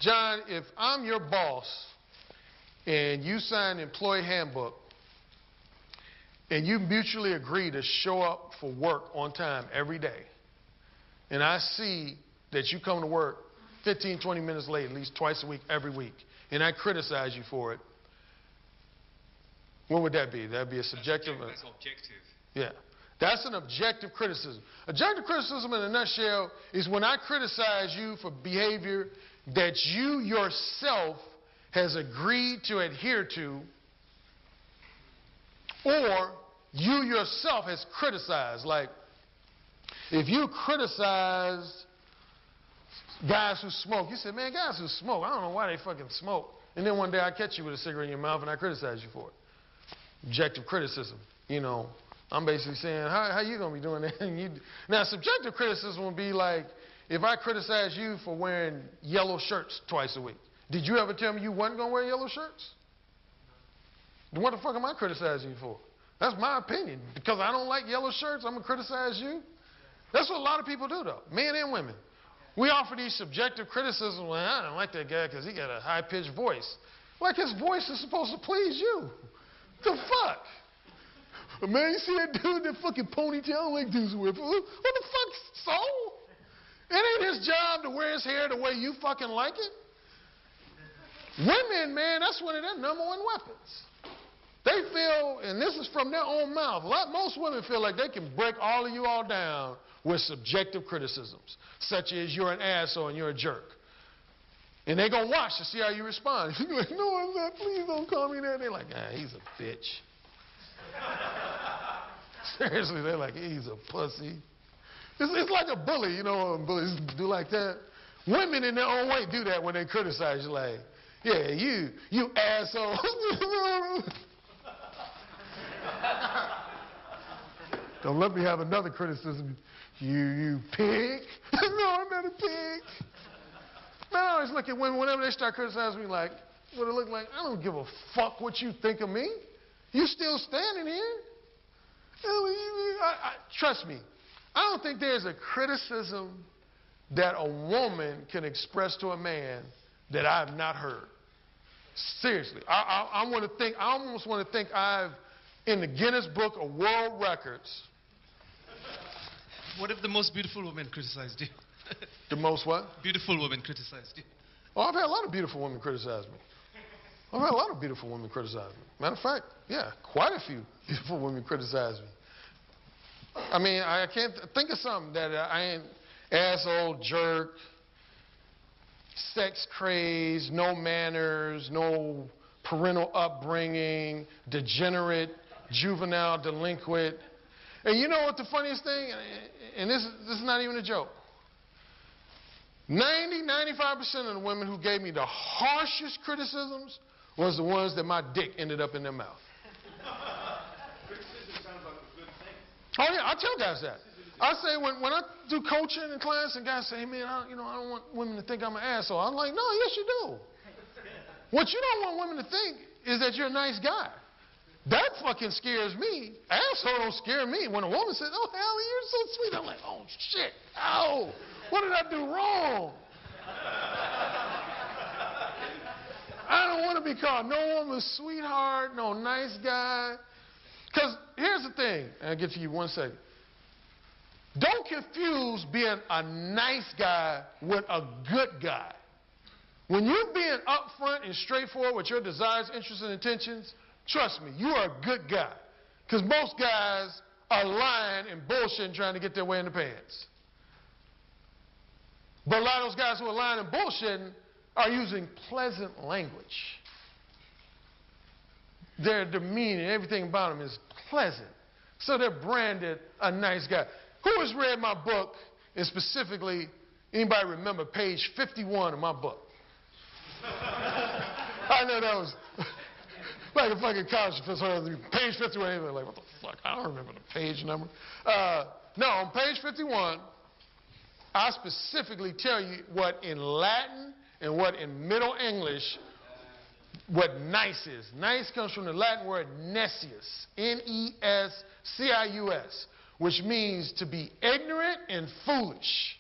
John, if I'm your boss and you sign an employee handbook and you mutually agree to show up for work on time every day, and I see that you come to work 15, 20 minutes late, at least twice a week, every week, and I criticize you for it, what would that be? That would be a subjective? That's objective. Yeah. That's an objective criticism. Objective criticism, in a nutshell, is when I criticize you for behavior that you yourself has agreed to adhere to, or you yourself has criticized. Like, if you criticize guys who smoke, you say, man, guys who smoke, I don't know why they fucking smoke. And then one day I catch you with a cigarette in your mouth and I criticize you for it. Objective criticism. You know, I'm basically saying, how you going to be doing that? Now, subjective criticism would be like, if I criticize you for wearing yellow shirts twice a week, did you ever tell me you wasn't going to wear yellow shirts? Then what the fuck am I criticizing you for? That's my opinion. Because I don't like yellow shirts, I'm going to criticize you? That's what a lot of people do, though, men and women. We offer these subjective criticisms. Well, I don't like that guy because he got a high-pitched voice. Like his voice is supposed to please you. The fuck? Man, you see that dude, that fucking ponytail? I don't like dudes with. What the fuck, so? It ain't his job to wear his hair the way you fucking like it. Women, man, that's one of their number one weapons. They feel, and this is from their own mouth, most women feel like they can break all of you all down with subjective criticisms, such as you're an asshole and you're a jerk. And they're going to watch to see how you respond. You're like, no, I'm not. Please don't call me that. They're like, he's a bitch. Seriously, they're like, he's a pussy. It's like a bully, you know, when bullies do like that. Women in their own way do that when they criticize you, like, yeah, you asshole. Don't let me have another criticism. You pig. No, I'm not a pig. Man, I always look at women, whenever they start criticizing me, like, what it look like, I don't give a fuck what you think of me. You still standing here. Trust me, I don't think there's a criticism that a woman can express to a man that I have not heard. Seriously, I almost want to think I've in the Guinness Book of World Records. What if the most beautiful woman criticized you? The most what? Beautiful woman criticized you. Oh, I've had a lot of beautiful women criticize me. I've had a lot of beautiful women criticize me. Matter of fact, yeah, quite a few beautiful women criticize me. I mean, I can't think of something that I ain't asshole, jerk, sex craze, no manners, no parental upbringing, degenerate, juvenile, delinquent. And you know what the funniest thing, and this is not even a joke. 95% of the women who gave me the harshest criticisms was the ones that my dick ended up in their mouth. Criticism sounds like a good thing. Oh yeah, I tell guys that. I say when I do coaching in class and guys say, hey man, I don't want women to think I'm an asshole. I'm like, no, yes you do. What you don't want women to think is that you're a nice guy. That fucking scares me. Asshole don't scare me. When a woman says, oh hell, you're so sweet, I'm like, oh shit, ow, what did I do wrong? I don't want to be called no woman's sweetheart, no nice guy. Because here's the thing, and I'll get to you 1 second. Don't confuse being a nice guy with a good guy. When you're being upfront and straightforward with your desires, interests, and intentions, trust me, you are a good guy. Because most guys are lying and bullshitting trying to get their way in the pants. But a lot of those guys who are lying and bullshitting are using pleasant language. Their demeanor, everything about them is pleasant. So they're branded a nice guy. Who has read my book, and specifically, anybody remember page 51 of my book? I know that was like a fucking college professor. Page 51, they're like, what the fuck? I don't remember the page number. No, on page 51, I specifically tell you what in Latin and what in Middle English, what nice is. Nice comes from the Latin word nesius, N-E-S-C-I-U-S, which means to be ignorant and foolish.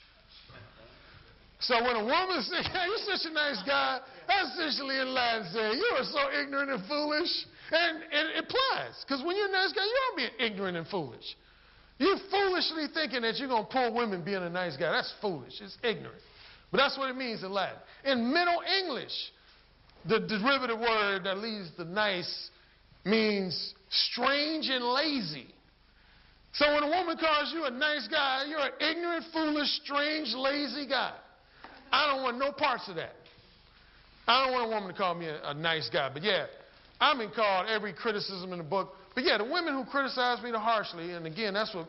So when a woman says, hey, you're such a nice guy, that's essentially in Latin saying, you are so ignorant and foolish. And it applies, because when you're a nice guy, you are being ignorant and foolish. You're foolishly thinking that you're going to pull women being a nice guy. That's foolish. It's ignorant. But that's what it means in Latin. In Middle English, the derivative word that leads to nice means strange and lazy. So when a woman calls you a nice guy, you're an ignorant, foolish, strange, lazy guy. I don't want no parts of that. I don't want a woman to call me a nice guy. But yeah, I've been called every criticism in the book. But yeah, the women who criticize me the harshly, and again, that's what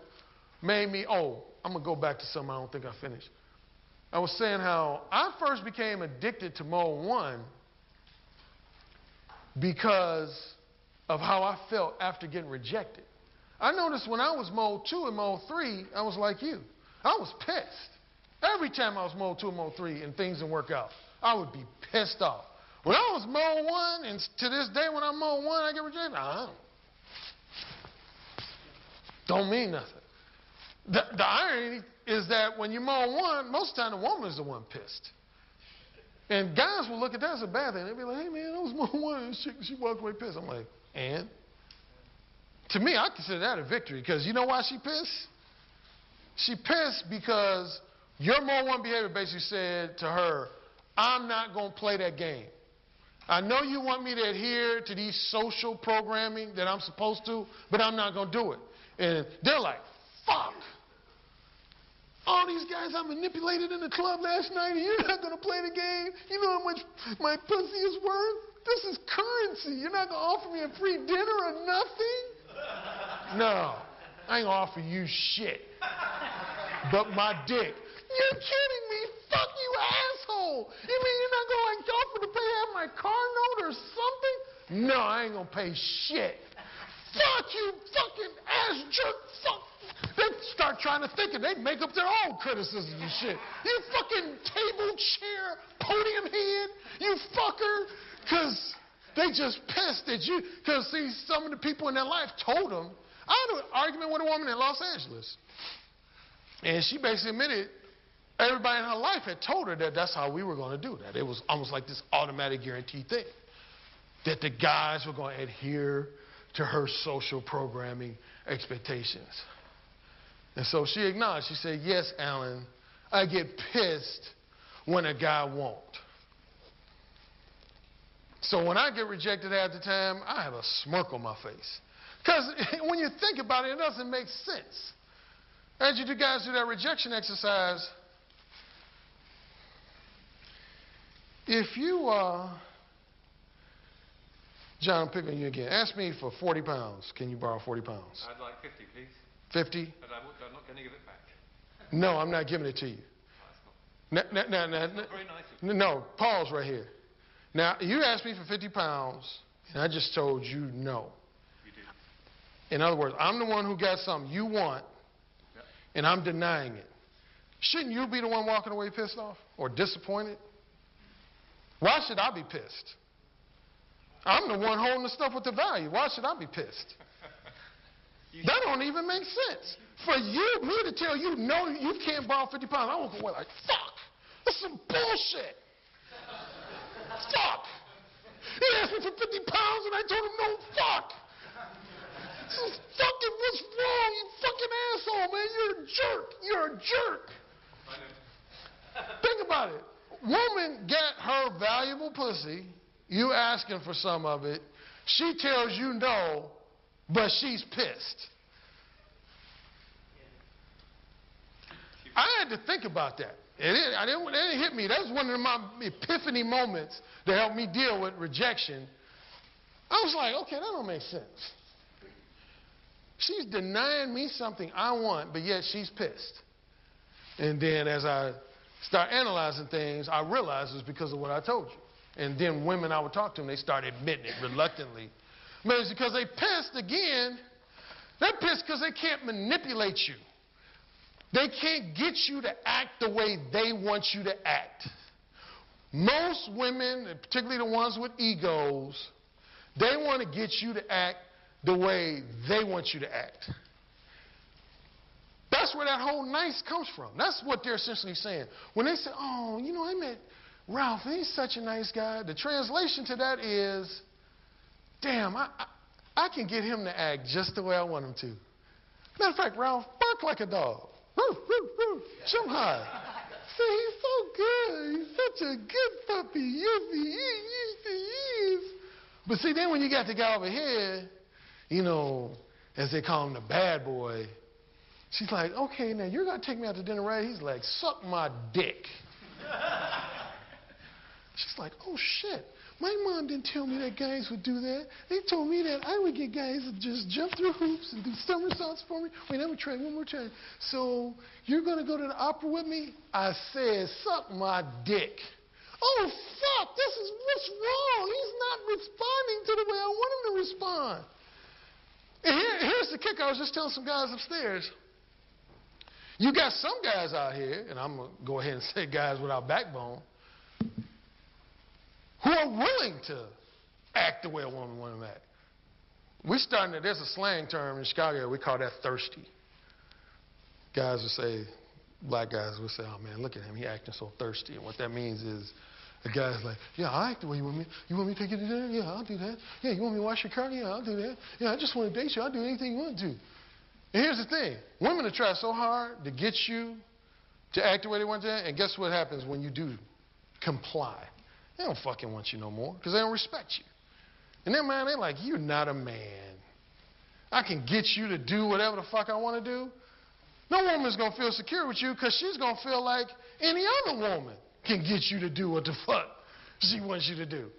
made me, I'm going to go back to something I don't think I finished. I was saying how I first became addicted to Mode 1 because of how I felt after getting rejected. I noticed when I was Mode 2 and Mode 3, I was like you. I was pissed. Every time I was Mode 2 and Mode 3 and things didn't work out, I would be pissed off. When I was Mode 1, and to this day when I'm Mode 1, I get rejected, don't mean nothing. The irony is that when you're Mode 1, most of the time the woman is the one pissed. And guys will look at that as a bad thing. They'll be like, hey man, I was Mode 1 and she walked away pissed. I'm like, and? To me, I consider that a victory, because you know why she pissed? She pissed because your Mode 1 behavior basically said to her, I'm not going to play that game. I know you want me to adhere to these social programming that I'm supposed to, but I'm not going to do it. And they're like, fuck. all these guys I manipulated in the club last night, and you're not going to play the game? You know how much my pussy is worth? This is currency. You're not going to offer me a free dinner or nothing? No, I ain't going to offer you shit but my dick. You're kidding me. Fuck you, asshole. You mean you're not going to offer to pay half my car note or something? No, I ain't going to pay shit. Fuck you, fucking ass jerk. Fuck. They start trying to think, and they make up their own criticisms and shit. You fucking table chair, podium head, you fucker. Because they just pissed at you. Because, see, some of the people in their life told them. I had an argument with a woman in Los Angeles. And she basically admitted everybody in her life had told her that that's how we were going to do that. It was almost like this automatic guaranteed thing. That the guys were going to adhere to her social programming expectations. And so she acknowledged. She said, yes, Alan, I get pissed when a guy won't. So when I get rejected half the time, I have a smirk on my face. Because when you think about it, it doesn't make sense. As you guys do that rejection exercise, if you, John, I'm picking on you again. Ask me for 40 pounds. Can you borrow 40 pounds? I'd like 50, please. 50? But I'm not going to give it back. No, I'm not giving it to you. Not very nice. No, pause right here. Now, you asked me for 50 pounds, and I just told you no. You did. In other words, I'm the one who got something you want, and I'm denying it. Shouldn't you be the one walking away pissed off or disappointed? Why should I be pissed? I'm the one holding the stuff with the value. Why should I be pissed? That don't even make sense. For me to tell you, no, you can't borrow 50 pounds, I won't go away like, fuck, that's some bullshit. Fuck. He asked me for 50 pounds and I told him no, fuck. This is fucking, what's wrong, you fucking asshole, man? You're a jerk. You're a jerk. Think about it. Woman got her valuable pussy. You asking for some of it. She tells you no, but she's pissed. I had to think about that. It didn't hit me. That was one of my epiphany moments that helped me deal with rejection. I was like, okay, that don't make sense. She's denying me something I want, but yet she's pissed. And then as I start analyzing things, I realized it's because of what I told you. And then women I would talk to them, they started admitting it reluctantly. But it's because they pissed again. They're pissed because they can't manipulate you. They can't get you to act the way they want you to act. Most women, particularly the ones with egos, they want to get you to act the way they want you to act. That's where that whole nice comes from. That's what they're essentially saying. When they say, oh, you know, I met Ralph, he's such a nice guy. The translation to that is, damn, I can get him to act just the way I want him to. Matter of fact, Ralph, bark like a dog. Woof, woof, woof. Jump high. See, he's so good. He's such a good puppy. Yes, he is. But see, then when you got the guy over here, you know, as they call him, the bad boy, she's like, okay, now you're going to take me out to dinner, right? He's like, suck my dick. She's like, oh, shit. My mom didn't tell me that guys would do that. They told me that I would get guys that just jump through hoops and do somersaults for me. Wait, let me try one more time. So you're going to go to the opera with me? I said, suck my dick. Oh, fuck, what's wrong? He's not responding to the way I want him to respond. And here's the kicker. I was just telling some guys upstairs. You got some guys out here, and I'm going to go ahead and say guys without backbone, who are willing to act the way a woman wants them to act. There's a slang term in Chicago, we call that thirsty. Guys would say, black guys would say, oh man, look at him, he acting so thirsty. And what that means is, the guy's like, yeah, I act the way you want me. You want me to take you to dinner? Yeah, I'll do that. Yeah, you want me to wash your car? Yeah, I'll do that. Yeah, I just want to date you. I'll do anything you want to. And here's the thing. Women will try so hard to get you to act the way they want to act, and guess what happens when you do comply? They don't fucking want you no more because they don't respect you. In their mind, they're like, you're not a man. I can get you to do whatever the fuck I want to do, No woman's going to feel secure with you because she's going to feel like any other woman can get you to do what the fuck she wants you to do.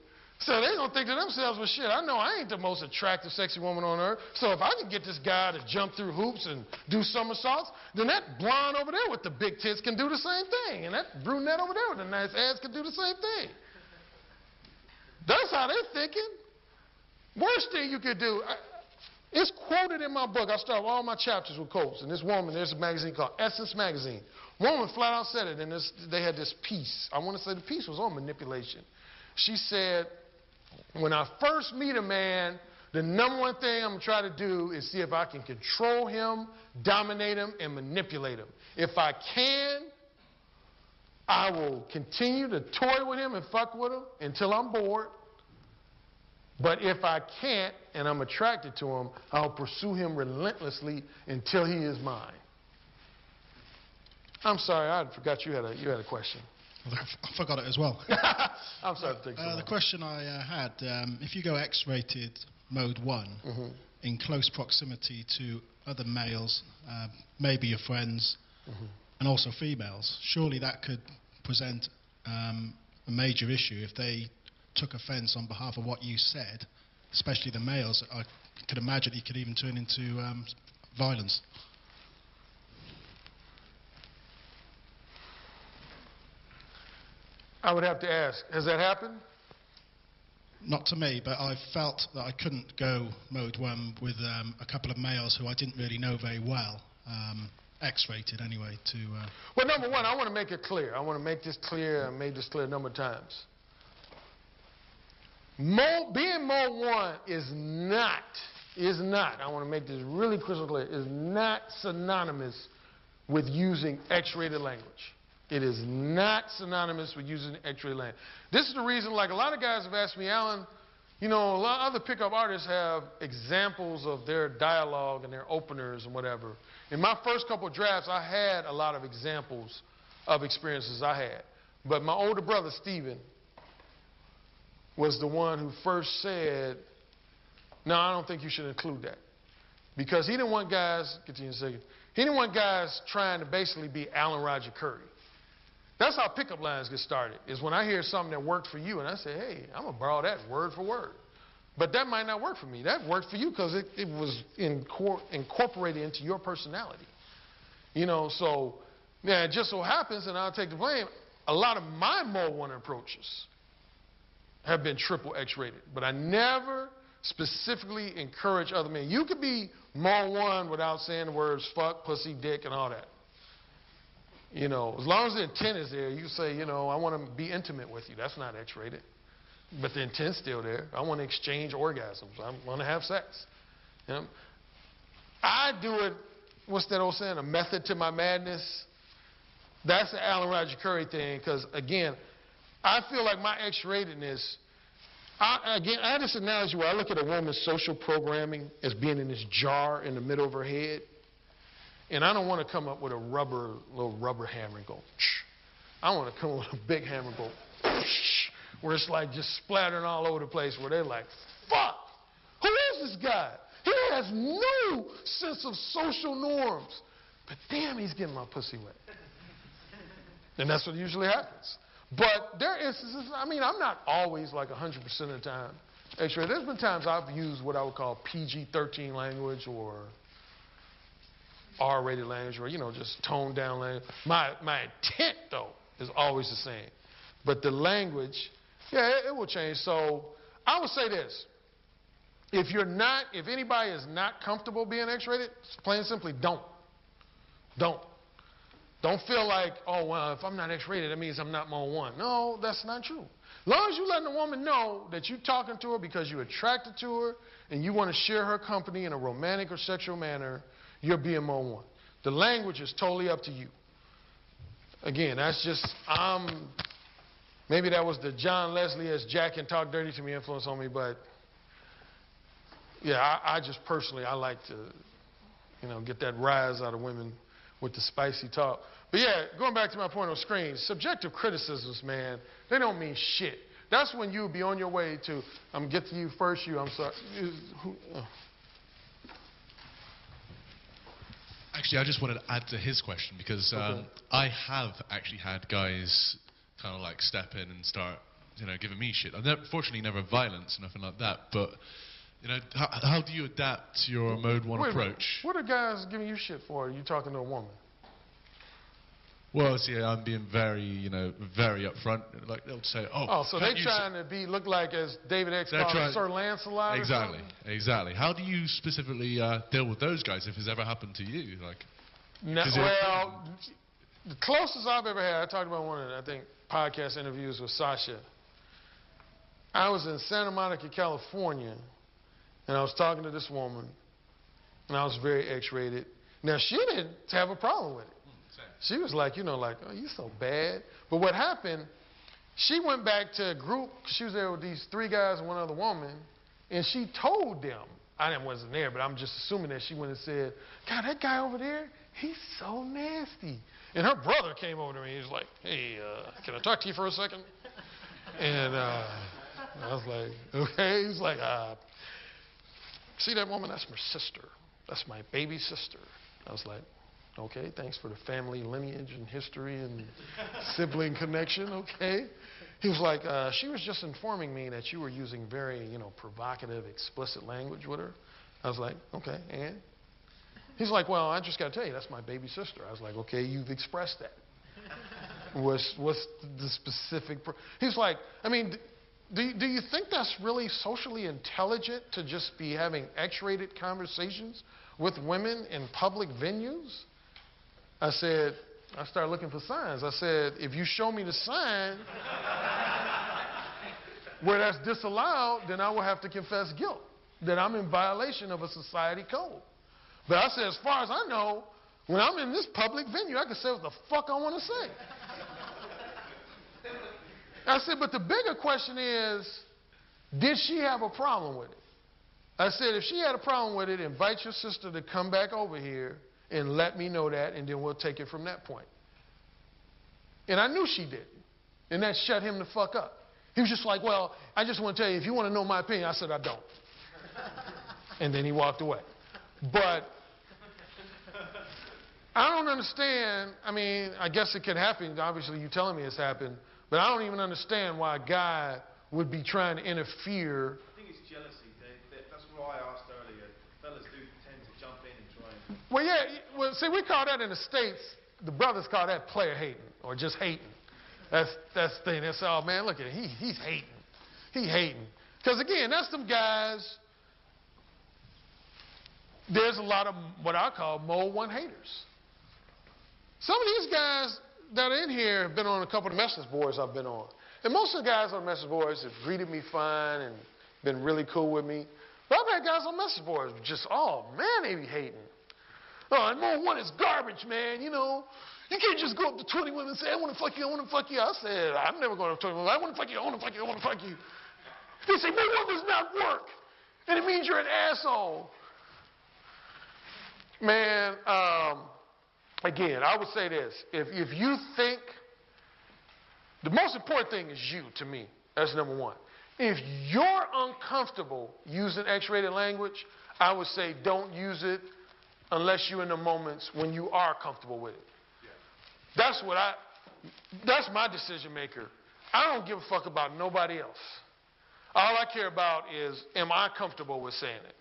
So they're going to think to themselves, well, shit, I know I ain't the most attractive, sexy woman on earth. So if I can get this guy to jump through hoops and do somersaults, then that blonde over there with the big tits can do the same thing. And that brunette over there with the nice ass can do the same thing. That's how they're thinking. Worst thing you could do, it's quoted in my book. I start all my chapters with quotes. And this woman, there's a magazine called Essence Magazine. Woman flat out said it, and they had this piece. I want to say the piece was on manipulation. She said, when I first meet a man, the number one thing I'm going to try to do is see if I can control him, dominate him, and manipulate him. If I can, I will continue to toy with him and fuck with him until I'm bored. But if I can't and I'm attracted to him, I'll pursue him relentlessly until he is mine. I'm sorry, I forgot you had a question. I forgot it as well. I'm sorry to take so long. The question I had, if you go X-rated mode 1 in close proximity to other males, maybe your friends, and also females, surely that could present a major issue if they took offence on behalf of what you said, especially the males. I could imagine it could even turn into violence. I would have to ask, has that happened? Not to me, but I felt that I couldn't go mode 1 with a couple of males who I didn't really know very well, X-rated anyway. Well, number one, I want to make it clear. I want to make this clear. I made this clear a number of times. Being mode 1 is not, I want to make this really crystal clear, is not synonymous with using X-rated language. It is not synonymous with using X-rated language. This is the reason, like a lot of guys have asked me, Alan, you know, a lot of other pickup artists have examples of their dialogue and their openers and whatever. In my first couple of drafts, I had a lot of examples of experiences I had. But my older brother, Steven, was the one who first said, no, I don't think you should include that. Because he didn't want guys, continue a second, he didn't want guys trying to basically be Alan Roger Currie. That's how pickup lines get started, is when I hear something that worked for you and I say, hey, I'm going to borrow that word for word. But that might not work for me. That worked for you because it was incorporated into your personality. You know, so yeah, it just so happens, and I'll take the blame, a lot of my mode 1 approaches have been triple X-rated. But I never specifically encourage other men. You could be mode 1 without saying the words fuck, pussy, dick, and all that. You know, as long as the intent is there, you say, you know, I want to be intimate with you. That's not X-rated. But the intent's still there. I want to exchange orgasms. I want to have sex. You know? I do it, what's that old saying, a method to my madness. That's the Alan Roger Currie thing because, again, I feel like my X-ratedness, I had this analogy where I look at a woman's social programming as being in this jar in the middle of her head. And I don't want to come up with a little rubber hammer and go, shh. I want to come up with a big hammer and go, shh, where it's like just splattering all over the place, where they're like, fuck, who is this guy? He has no sense of social norms. But damn, he's getting my pussy wet. And that's what usually happens. But there are instances, I mean, I'm not always like 100% of the time X-rated. There's been times I've used what I would call PG-13 language or R-rated language, or, you know, just toned down language. My intent, though, is always the same. But the language, yeah, it will change. So I would say this. If anybody is not comfortable being X-rated, plain and simply, don't. Don't. Don't feel like, oh, well, if I'm not X-rated, that means I'm not mode 1. No, that's not true. As long as you're letting the woman know that you're talking to her because you're attracted to her and you want to share her company in a romantic or sexual manner, you're being mode 1. The language is totally up to you. Again, that's just, maybe that was the John Leslie as Jack and Talk Dirty to Me influence on me, but yeah, I just personally, I like to, you know, get that rise out of women with the spicy talk. But yeah, going back to my point on screen, subjective criticisms, man, they don't mean shit. That's when you'll be on your way to, I'm going to get to you first, I'm sorry. Actually, I just wanted to add to his question because I have actually had guys kind of like step in and start, giving me shit. Fortunately, never violence, nothing like that. But how do you adapt your mode 1 approach? What are guys giving you shit for? Are you talking to a woman? Well, see, I'm being very, very upfront. Like they'll say, so they trying to look like as David X called Sir Lancelot. Exactly. How do you specifically deal with those guys if it's ever happened to you? Well, the closest I've ever had, I talked about one of the, I think, podcast interviews with Sasha. I was in Santa Monica, California, and I was talking to this woman, and I was very X-rated. Now, she didn't have a problem with it. She was like, oh, you so bad. But what happened, she went back to a group. She was there with these 3 guys and one other woman, and she told them, I wasn't there, but I'm just assuming that she went and said, God, that guy over there, he's so nasty. And her brother came over to me. He was like, hey, can I talk to you for a second? And I was like, okay. He was like, see that woman? That's my sister. That's my baby sister. I was like, okay, thanks for the family lineage and history and sibling connection, okay. He was like, she was just informing me that you were using very, provocative, explicit language with her. I was like, okay, and? He's like, well, I just got to tell you, that's my baby sister. I was like, okay, you've expressed that. What's the specific... He's like, I mean, do you think that's really socially intelligent to just be having X-rated conversations with women in public venues? I said, I started looking for signs. I said, if you show me the sign where that's disallowed, then I will have to confess guilt, that I'm in violation of a society code. But I said, as far as I know, when I'm in this public venue, I can say what the fuck I want to say. I said, but the bigger question is, did she have a problem with it? I said, if she had a problem with it, invite your sister to come back over here and let me know that, and then we'll take it from that point. And I knew she didn't. And that shut him the fuck up. He was just like, well, I just want to tell you, if you want to know my opinion, I said, I don't. And then he walked away. But I don't understand. I mean, I guess it could happen. Obviously, you're telling me it's happened. But I don't even understand why a guy would be trying to interfere. I think it's jealousy. That's what I asked earlier. Fellas do tend to jump in and try and... Well, yeah. Well, see, we call that in the States, the brothers call that player hating or just hating. That's the thing. They say, oh, man, look at him. He's hating. He hating. Because, again, that's them guys. There's a lot of what I call Mode 1 haters. Some of these guys that are in here have been on a couple of message boards I've been on. And most of the guys on the message boards have greeted me fine and been really cool with me. But I've had guys on message boards just, oh, man, they be hating. Oh, and Mode 1 is garbage, man, you know. You can't just go up to 20 women and say, I want to fuck you, I want to fuck you. I said, I'm never going up to 20 women. I want to fuck you, I want to fuck you, I want to fuck you. They say, Mode 1 does not work. And it means you're an asshole. Man, again, I would say this. If you think, the most important thing is you, to me. That's number one. If you're uncomfortable using X-rated language, I would say don't use it unless you're in the moments when you are comfortable with it. Yeah. That's my decision maker. I don't give a fuck about nobody else. All I care about is, am I comfortable with saying it?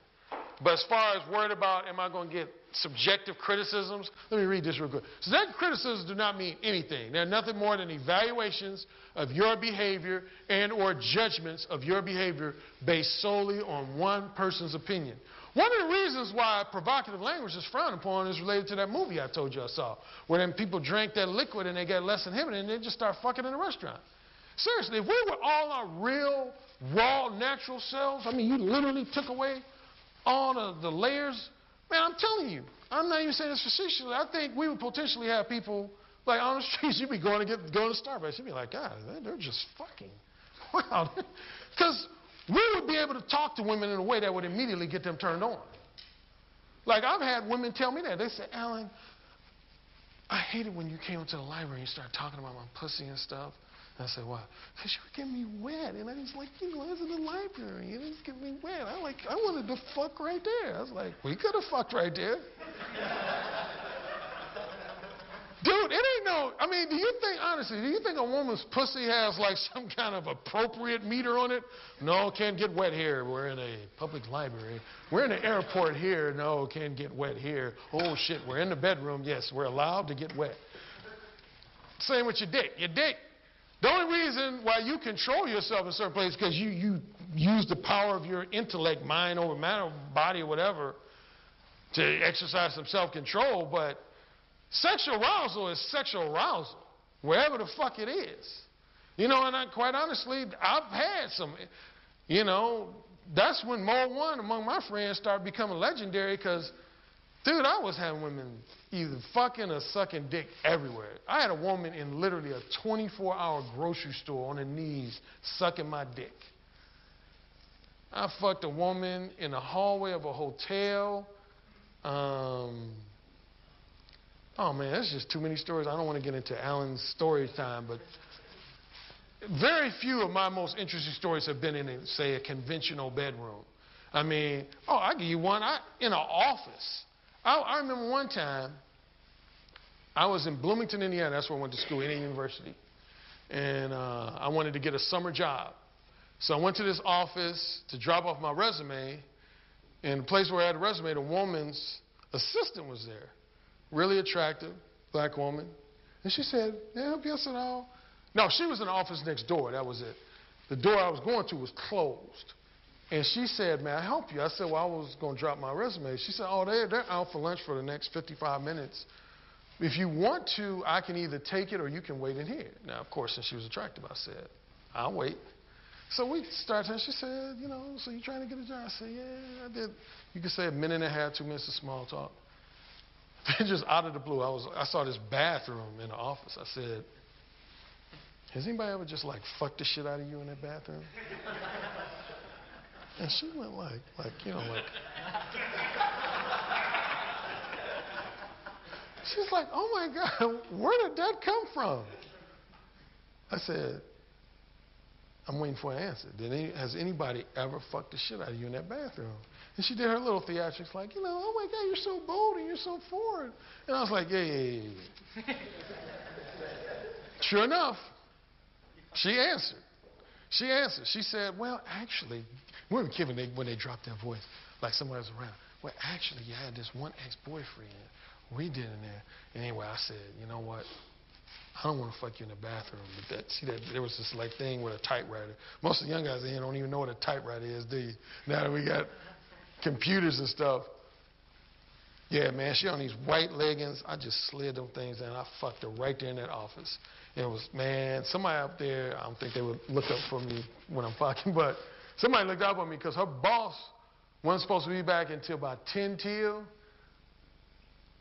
But as far as worried about, am I going to get subjective criticisms? Let me read this real quick. Subjective criticisms do not mean anything. They're nothing more than evaluations of your behavior and or judgments of your behavior based solely on one person's opinion. One of the reasons why provocative language is frowned upon is related to that movie I told you I saw, where then people drank that liquid and they got less inhibited and they just start fucking in a restaurant. Seriously, if we were all our real, raw, natural selves, I mean, you literally took away all the layers, man, I'm telling you, I'm not even saying this facetiously. I think we would potentially have people, like on the streets, you'd be going to Starbucks. You'd be like, God, they're just fucking. Wow. Because we would be able to talk to women in a way that would immediately get them turned on. Like, I've had women tell me that. They say, Alan, I hated when you came into the library and you started talking about my pussy and stuff. I said, why? Because you were getting me wet. And I was like, I was in the library. And it was getting me wet. I wanted to fuck right there. I was like, we could have fucked right there. I mean, do you think, honestly, do you think a woman's pussy has like some kind of appropriate meter on it? No, can't get wet here. We're in a public library. We're in the airport here. No, can't get wet here. Oh, shit, we're in the bedroom. Yes, we're allowed to get wet. Same with your dick. Your dick, the only reason why you control yourself in certain places is because you use the power of your intellect, mind over matter, body, or whatever, to exercise some self-control, but sexual arousal is sexual arousal, wherever the fuck it is. You know, and quite honestly, I've had some, you know, that's when Mode 1 among my friends started becoming legendary because, dude, I was having women either fucking or sucking dick everywhere. I had a woman in literally a 24-hour grocery store on her knees sucking my dick. I fucked a woman in the hallway of a hotel. Oh, man, that's just too many stories. I don't want to get into Alan's story time, but very few of my most interesting stories have been in, say, a conventional bedroom. I mean, I'll give you one. In an office. I remember one time, I was in Bloomington, Indiana. That's where I went to school, Indiana University. And I wanted to get a summer job. So I went to this office to drop off my resume. And the place where I had a resume, the woman's assistant was there. Really attractive, black woman. And she said, "May I help you?" I said, "Oh." No, she was in the office next door. That was it. The door I was going to was closed. And she said, "May I help you?" I said, "Well, I was going to drop my resume." She said, "Oh, they're out for lunch for the next 55 minutes. If you want to, I can either take it or you can wait in here." Now, of course, since she was attractive, I said, "I'll wait." So we started, and she said, "You know, so you trying to get a job?" I said, "Yeah, I did." You could say a minute and a half, 2 minutes of small talk. Then just out of the blue, I saw this bathroom in the office. I said, "Has anybody ever just like fucked the shit out of you in that bathroom?" And she went like, you know, like. She's like, "Oh my God, where did that come from?" I said, "I'm waiting for an answer. Has anybody ever fucked the shit out of you in that bathroom?" And she did her little theatrics like, you know, "Oh my God, you're so bold and you're so forward." And I was like, yeah. Sure enough, she answered. She said, "Well, actually," when they dropped their voice, like somebody was around. "Well, actually, you had this one ex-boyfriend. We did in there." And anyway, I said, "You know what? I don't want to fuck you in the bathroom." But there was this like thing with a typewriter. Most of the young guys in here don't even know what a typewriter is, do you? Now that we got computers and stuff. Yeah, man, she on these white leggings. I just slid them things down. I fucked her right there in that office. It was, man, somebody up there, I don't think they would look up for me when I'm fucking, but somebody looked up on me because her boss wasn't supposed to be back until about 10 till.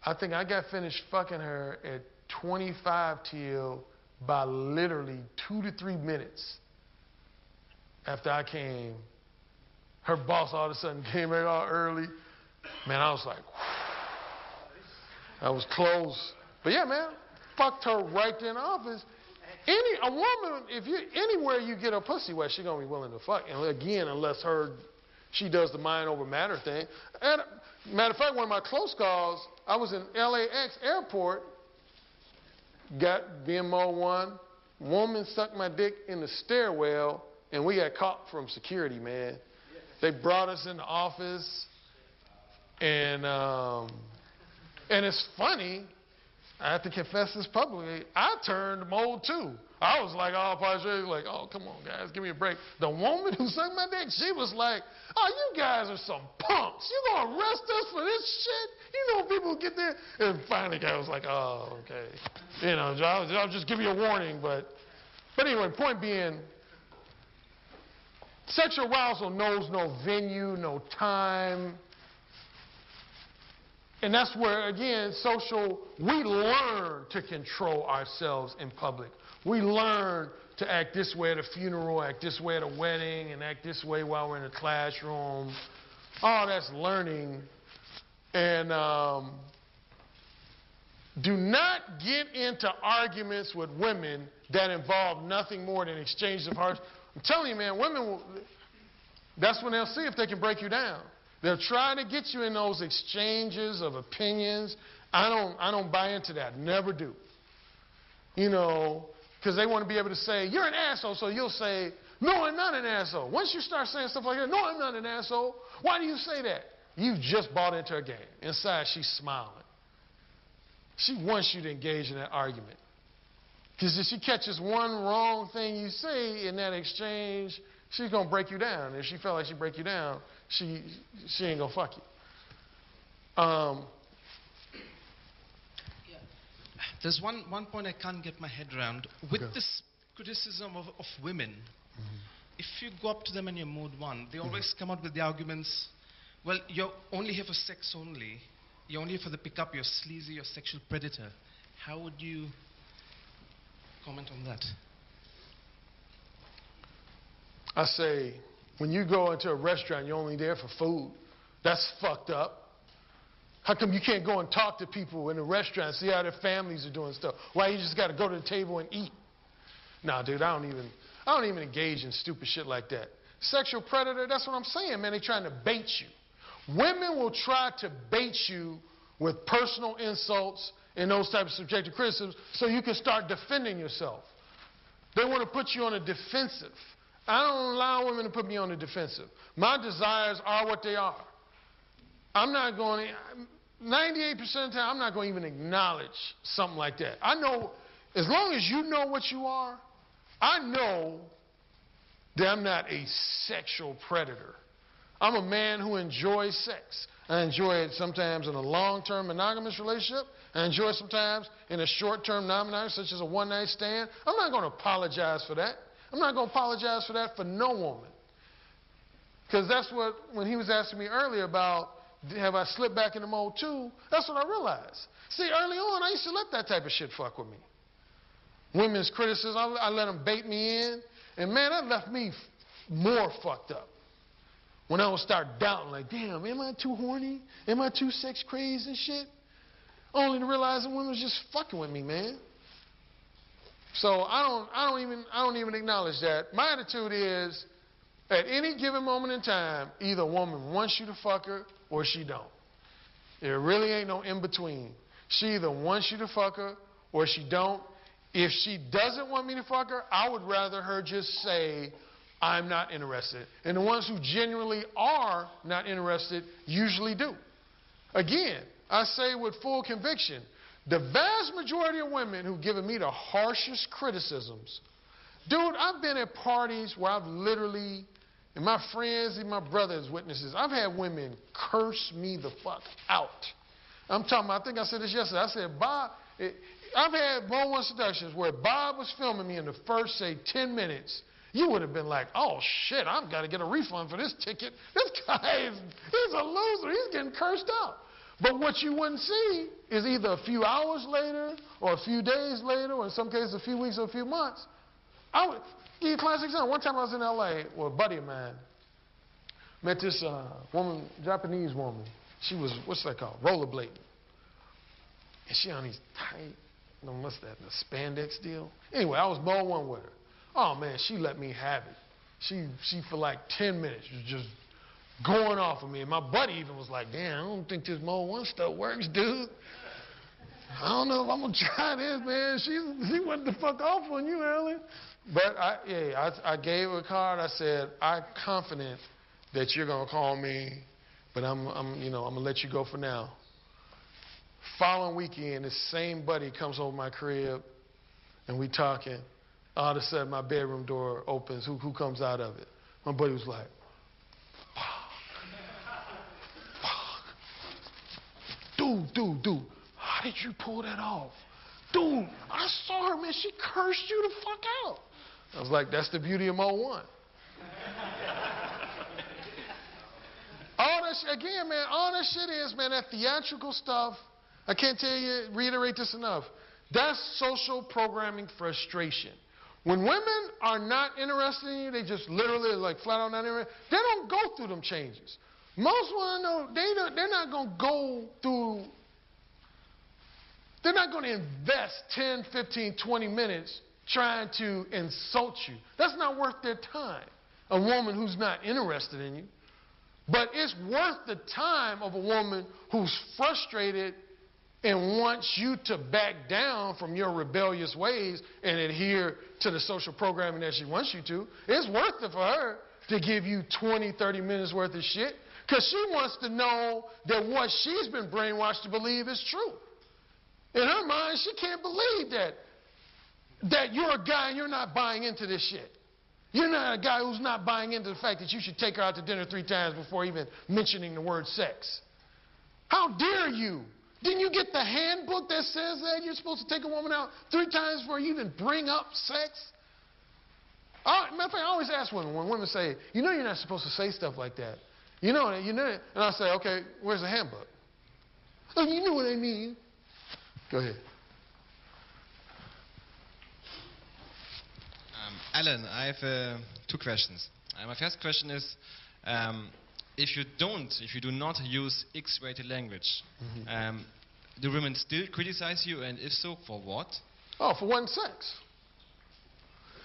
I think I got finished fucking her at 25 till by literally 2 to 3 minutes after I came. Her boss all of a sudden came back all early. Man, I was like, whew. I was close. But yeah, man, fucked her right there in the office. A woman, anywhere you get her pussy wet, she gonna be willing to fuck. And again, unless she does the mind over matter thing. And matter of fact, one of my close calls, I was in LAX airport, got BMO 1, woman sucked my dick in the stairwell, and we got caught from security, man. They brought us in the office, and it's funny, I have to confess this publicly, I turned Mode 2. I was like, like, "Oh, come on, guys, give me a break." The woman who sucked my dick, she was like, "Oh, you guys are some punks. You gonna arrest us for this shit? You know people get there." And finally, the guy was like, "Oh, okay. You know, I'll just give you a warning." But anyway, point being, sexual arousal knows no venue, no time. And that's where, again, we learn to control ourselves in public. We learn to act this way at a funeral, act this way at a wedding, and act this way while we're in a classroom. All that's learning. And do not get into arguments with women that involve nothing more than exchanges of hearts. I'm telling you, man, women that's when they'll see if they can break you down. They'll try to get you in those exchanges of opinions. I don't buy into that. Never do. you know, because they want to be able to say, you're an asshole, so you'll say, no, I'm not an asshole. Once you start saying stuff like that, no, I'm not an asshole, why do you say that? You just bought into her game. Inside, she's smiling. She wants you to engage in that argument. Because if she catches one wrong thing you say in that exchange, she's going to break you down. If she felt like she break you down, she ain't going to fuck you. There's one point I can't get my head around. With this criticism of women, if you go up to them and you're mode 1, they always come out with the arguments, well, you're only here for sex only. You're only here for the pickup. You're sleazy. You're a sexual predator. How would you comment on that? I say, when you go into a restaurant, you're only there for food. That's fucked up. How come you can't go and talk to people in the restaurant, see how their families are doing stuff? Why you just got to go to the table and eat? Nah, dude, I don't even engage in stupid shit like that. Sexual predator, that's what I'm saying, man. They're trying to bait you. Women will try to bait you with personal insults and those types of subjective criticisms so you can start defending yourself. They want to put you on a defensive. I don't allow women to put me on the defensive. My desires are what they are. I'm not going to, 98% of the time, I'm not going to even acknowledge something like that. I know, as long as you know what you are, I know that I'm not a sexual predator. I'm a man who enjoys sex. I enjoy it sometimes in a long-term monogamous relationship. I enjoy it sometimes in a short-term non-monogamous, such as a one-night stand. I'm not going to apologize for that. I'm not going to apologize for that for no woman. Because that's what, when he was asking me earlier about, have I slipped back into mode 2, that's what I realized. See, early on, I used to let that type of shit fuck with me. Women's criticism, I let them bait me in. And man, that left me more fucked up. When I would start doubting, like, damn, am I too horny? Am I too sex crazed and shit? Only to realize that women was just fucking with me, man. So I don't even acknowledge that. My attitude is, at any given moment in time, either a woman wants you to fuck her or she don't. There really ain't no in between. She either wants you to fuck her or she don't. If she doesn't want me to fuck her, I would rather her just say, I'm not interested. And the ones who genuinely are not interested usually do. Again, I say with full conviction, the vast majority of women who've given me the harshest criticisms, dude, I've been at parties where I've literally, and my friends and my brothers witnesses, I've had women curse me the fuck out. I'm talking about, I think I said this yesterday. I said, Bob, I've had one seductions where Bob was filming me in the first, say, 10 minutes. You would have been like, oh, shit, I've got to get a refund for this ticket. This guy he's a loser. He's getting cursed out. But what you wouldn't see is either a few hours later or a few days later or in some cases a few weeks or a few months. I would give you a classic example. One time I was in L.A. with a buddy of mine. Met this woman, Japanese woman. She was, what's that called? Rollerblading. And she on these tight, what's that, the spandex deal? Anyway, I was mode 1 with her. Oh, man, she let me have it. She for like 10 minutes was just going off of me. And my buddy even was like, damn, I don't think this mode 1 stuff works, dude. I don't know if I'm going to try this, man. She went the fuck off on you, Alan. But I gave her a card. I said, I'm confident that you're going to call me, but I'm going to let you go for now. Following weekend, this same buddy comes over my crib, and we talking. All of a sudden, my bedroom door opens. Who comes out of it? My buddy was like, fuck. Dude, how did you pull that off? Dude, I saw her, man. She cursed you the fuck out. I was like, that's the beauty of mode 1. All that shit, again, man, all that shit is, man, that theatrical stuff, I can't reiterate this enough. That's social programming frustration. When women are not interested in you, they just literally like flat out not interested, they don't go through them changes. Most women know they're not going to go through, they're not going to invest 10, 15, 20 minutes trying to insult you. That's not worth their time, a woman who's not interested in you. But it's worth the time of a woman who's frustrated and wants you to back down from your rebellious ways and adhere to the social programming that she wants you to, it's worth it for her to give you 20, 30 minutes worth of shit because she wants to know that what she's been brainwashed to believe is true. In her mind, she can't believe that you're a guy and you're not buying into this shit. You're not a guy who's not buying into the fact that you should take her out to dinner 3 times before even mentioning the word sex. How dare you? Didn't you get the handbook that says that you're supposed to take a woman out 3 times before you even bring up sex? Matter of fact, I always ask women, when women say, you know you're not supposed to say stuff like that. You know it. And I say, okay, where's the handbook? Oh, you know what I mean. Go ahead. Alan, I have 2 questions. My first question is, if you do not use X-rated language, do women still criticize you, and if so, for what? Oh, for one sex.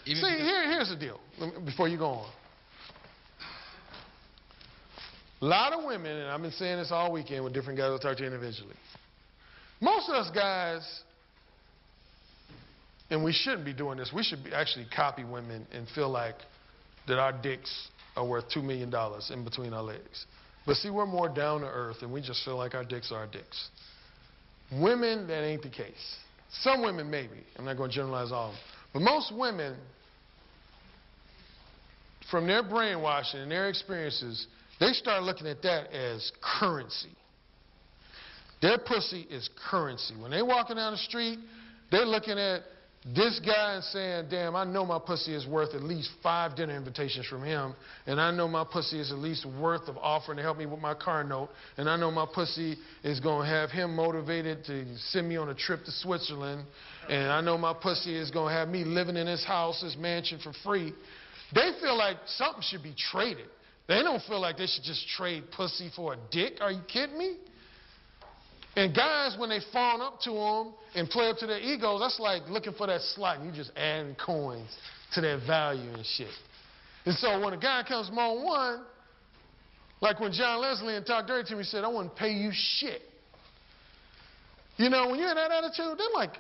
Even See, here's the deal, before you go on. A lot of women, and I've been saying this all weekend with different guys I talk to individually, most of us guys, and we shouldn't be doing this, we should actually copy women and feel like that our dicks are worth $2 million in between our legs. But see, we're more down to earth, and we just feel like our dicks are our dicks. Women, that ain't the case. Some women, maybe. I'm not going to generalize all of them. But most women, from their brainwashing and their experiences, they start looking at that as currency. Their pussy is currency. When they're walking down the street, they're looking at this guy and saying, damn, I know my pussy is worth at least 5 dinner invitations from him, and I know my pussy is at least worth of offering to help me with my car note, and I know my pussy is going to have him motivated to send me on a trip to Switzerland, and I know my pussy is going to have me living in his house, his mansion for free. They feel like something should be traded. They don't feel like they should just trade pussy for a dick. Are you kidding me? And guys, when they fawn up to them and play up to their egos, that's like looking for that slot and you just adding coins to their value and shit. And so when a guy comes from on one, like when John Leslie and Talk Dirty to me said, I wouldn't pay you shit. You know, when you have that attitude, they're like,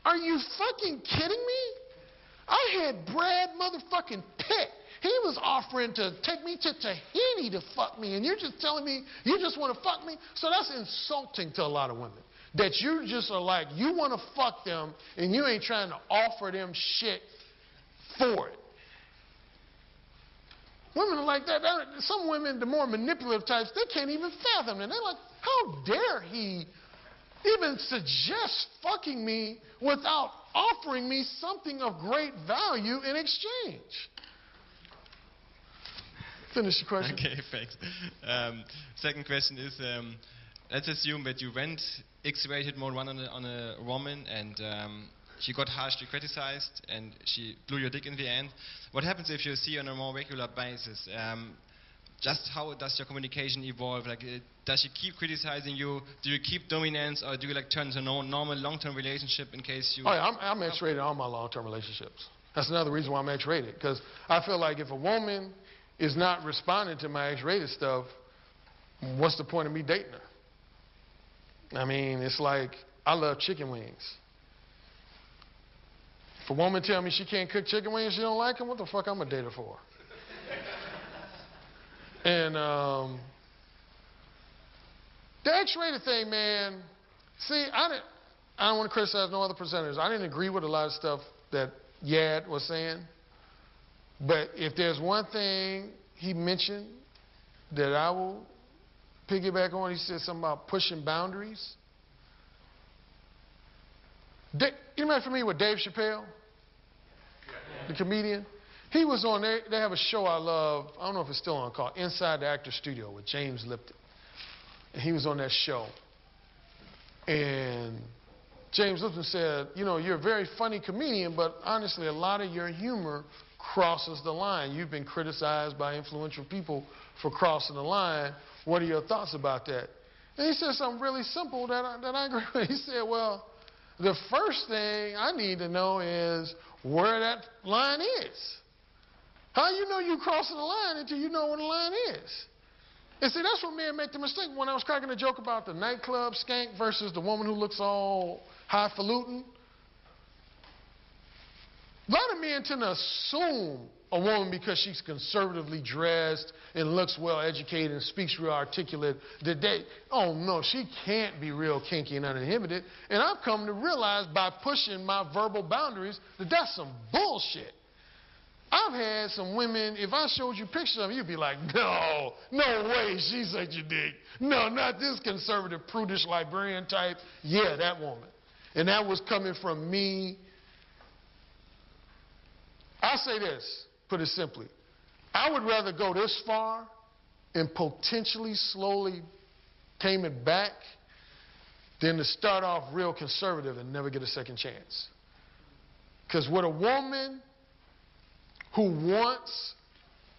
are you fucking kidding me? I had Brad motherfucking Pitt. He was offering to take me to Tahiti to fuck me, and you're just telling me you just want to fuck me? So that's insulting to a lot of women. That you just are like, you want to fuck them, and you ain't trying to offer them shit for it. Women are like that. Some women, the more manipulative types, they can't even fathom it. They're like, how dare he even suggest fucking me without offering me something of great value in exchange? Finish your question. Okay, thanks. Second question is, let's assume that you went X-rated mode 1 on a woman and she got harshly criticized and she blew your dick in the end. What happens if you see her on a more regular basis? Just how does your communication evolve? Like, does she keep criticizing you? Do you keep dominance, or do you like turn to a normal long-term relationship in case you... Oh, yeah, I'm X-rated in all my long-term relationships. That's another reason why I'm X-rated, because I feel like if a woman is not responding to my X-rated stuff, what's the point of me dating her? I mean, it's like, I love chicken wings. If a woman tell me she can't cook chicken wings, she don't like them, what the fuck I'm gonna date her for? And the X-rated thing, man, see, I don't want to criticize no other presenters. I didn't agree with a lot of stuff that Yad was saying. But if there's one thing he mentioned that I will piggyback on, he said something about pushing boundaries. You might familiar with Dave Chappelle, the comedian? He was on there. They have a show I love. I don't know if it's still on, called Inside the Actor's Studio with James Lipton. And he was on that show. And James Lipton said, you know, you're a very funny comedian, but honestly, a lot of your humor crosses the line. You've been criticized by influential people for crossing the line. What are your thoughts about that? And he said something really simple that I agree with. He said, well, the first thing I need to know is where that line is. How you know you crossing the line until you know where the line is? And see, that's where men make the mistake. When I was cracking a joke about the nightclub skank versus the woman who looks all highfalutin, a lot of men tend to assume a woman because she's conservatively dressed and looks well educated and speaks real articulate that oh no, she can't be real kinky and uninhibited. And I've come to realize by pushing my verbal boundaries that that's some bullshit. I've had some women, if I showed you pictures of them, you'd be like, no way, she's such a dick. No, not this conservative, prudish librarian type. Yeah, that woman. And that was coming from me. I say this, put it simply. I would rather go this far and potentially slowly tame it back than to start off real conservative and never get a second chance. Because with a woman who wants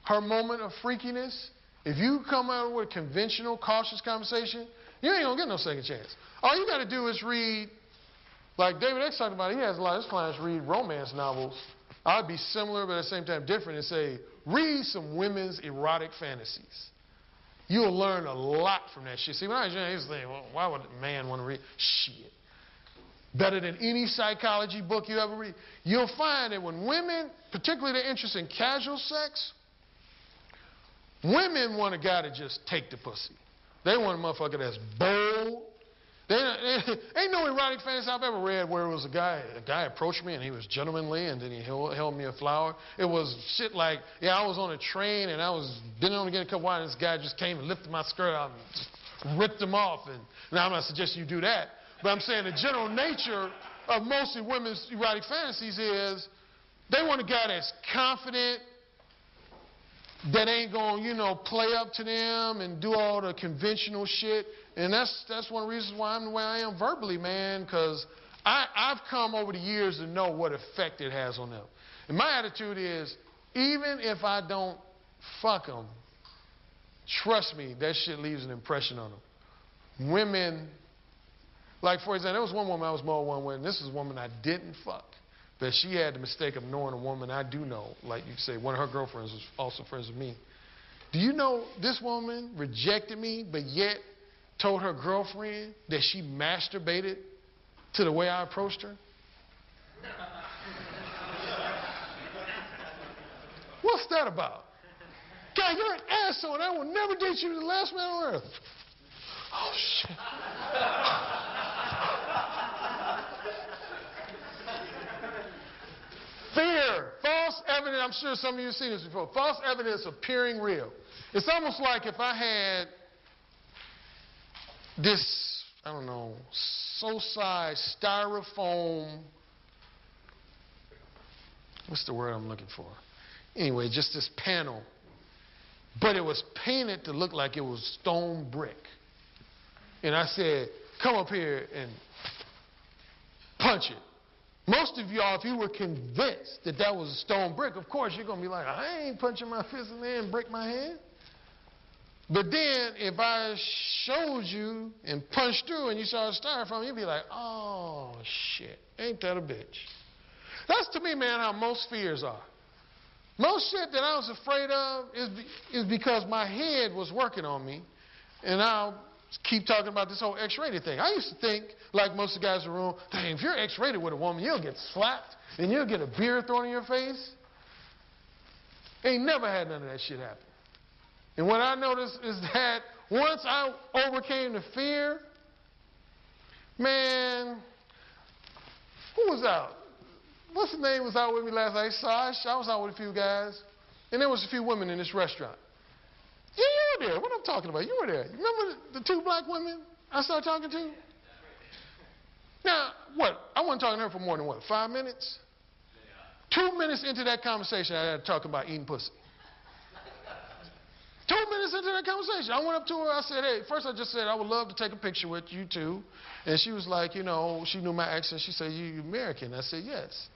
her moment of freakiness, if you come out with a conventional, cautious conversation, you ain't gonna get no second chance. All you gotta do is read, like David X talked about, he has a lot of his clients read romance novels. I'd be similar, but at the same time different, and say, read some women's erotic fantasies. You'll learn a lot from that shit. See, when I was young, I used to think, well, why would a man want to read? Shit. Better than any psychology book you ever read. You'll find that when women, particularly their interest in casual sex, women want a guy to just take the pussy. They want a motherfucker that's bold. Ain't no erotic fantasy I've ever read where it was a guy approached me and he was gentlemanly and then he held me a flower. It was shit like, I was on a train and I was bending on to get a cup of wine and this guy just came and lifted my skirt out and just ripped them off. And now I'm not suggesting you do that, but I'm saying the general nature of mostly women's erotic fantasies is they want a guy that's confident, that ain't gonna, play up to them and do all the conventional shit. And that's one of the reasons why I'm the way I am verbally, man, because I've come over the years to know what effect it has on them. And my attitude is, even if I don't fuck them, trust me, that shit leaves an impression on them. Women, like for example, there was one woman I was more one with, and this is a woman I didn't fuck. But she had the mistake of knowing a woman I do know. Like you could say, one of her girlfriends was also friends with me. Do you know this woman rejected me, but yet told her girlfriend that she masturbated to the way I approached her? What's that about? God, you're an asshole, and I will never date you to the last man on earth. Oh, shit. Fear, false evidence, I'm sure some of you have seen this before, false evidence appearing real. It's almost like if I had this, I don't know, so-sized styrofoam, what's the word I'm looking for? Anyway, just this panel, but it was painted to look like it was stone brick. And I said, come up here and punch it. Most of y'all, if you were convinced that that was a stone brick, of course, you're going to be like, I ain't punching my fist in there and break my hand. But then, if I showed you and punched through and you saw a styrofoam, you'd be like, oh, shit, ain't that a bitch? That's, to me, man, how most fears are. Most shit that I was afraid of is because my head was working on me, and I'll keep talking about this whole X-rated thing. I used to think, like most of the guys in the room, dang, if you're X-rated with a woman, you'll get slapped and you'll get a beer thrown in your face. Ain't never had none of that shit happen. And what I noticed is that once I overcame the fear, man, who was out? What's his name was out with me last night? Sash. I was out with a few guys, and there was a few women in this restaurant. Yeah, you were there. What I'm talking about? You were there. You remember the two black women I started talking to? Now, what? I wasn't talking to her for more than, 5 minutes? 2 minutes into that conversation, I had to talk about eating pussy. 2 minutes into that conversation, I went up to her, I said, hey, first I just said, I would love to take a picture with you too. And she was like, she knew my accent. She said, you American? I said, yes.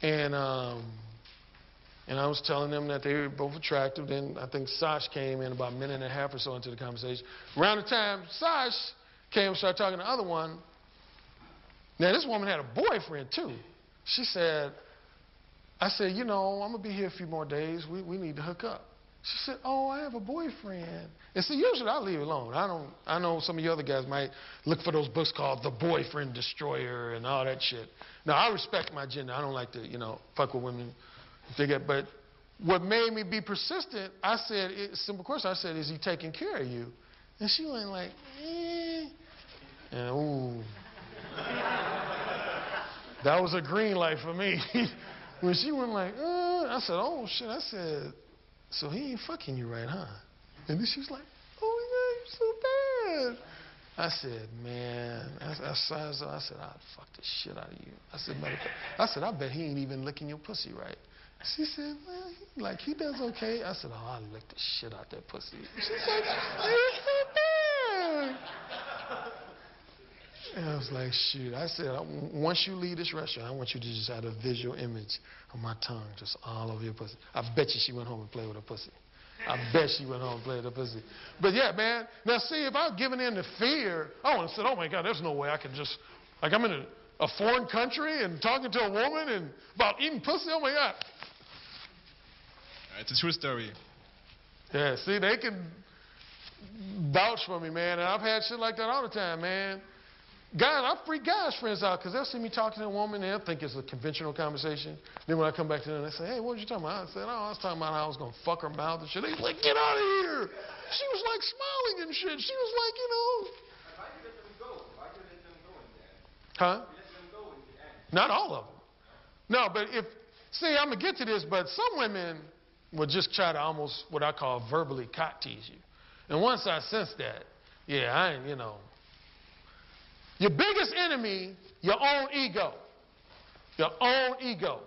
And I was telling them that they were both attractive. Then I think Sash came in about a minute and a half or so into the conversation. Around the time Sash came and started talking to the other one, now this woman had a boyfriend too. She said, I said, I'm going to be here a few more days. We need to hook up. She said, oh, I have a boyfriend. And see, usually I leave it alone. I know some of you other guys might look for those books called The Boyfriend Destroyer and all that shit. Now, I respect my gender. I don't like to, fuck with women. But what made me be persistent, I said, simple question, I said, is he taking care of you? And she went like, eh. And ooh. That was a green light for me. When she went like, I said, oh, shit. I said, so he ain't fucking you right, huh? And then she was like, oh, yeah, you're so bad. I said, man, I said, I'd fuck the shit out of you. I said, I bet he ain't even licking your pussy right. She said, well, he does okay. I said, oh, I licked the shit out that pussy. She said, you're so bad. And I was like, shoot. I said, once you leave this restaurant, I want you to just have a visual image of my tongue just all over your pussy. I bet you she went home and played with her pussy. I bet she went home and played with her pussy. But yeah, man. Now, see, if I was giving in to fear, I would have said, oh, my God, there's no way I can just, I'm in a foreign country and talking to a woman and about eating pussy. Oh, my God. It's a true story. Yeah, see, they can vouch for me, man. And I've had shit like that all the time, man. Guys, I freak guys' friends out because they'll see me talking to a woman and they'll think it's a conventional conversation. Then when I come back to them, they say, hey, what were you talking about? I said, oh, I was talking about how I was going to fuck her mouth and shit. They was like, get out of here. She was like smiling and shit. She was like, Why do you let them go? Why do you let them go in the end? Huh? You let them go in the end. Not all of them. No, but see, I'm going to get to this, but some women will just try to almost what I call verbally cock tease you. And once I sense that, yeah, I ain't, Your biggest enemy, your own ego. Your own ego.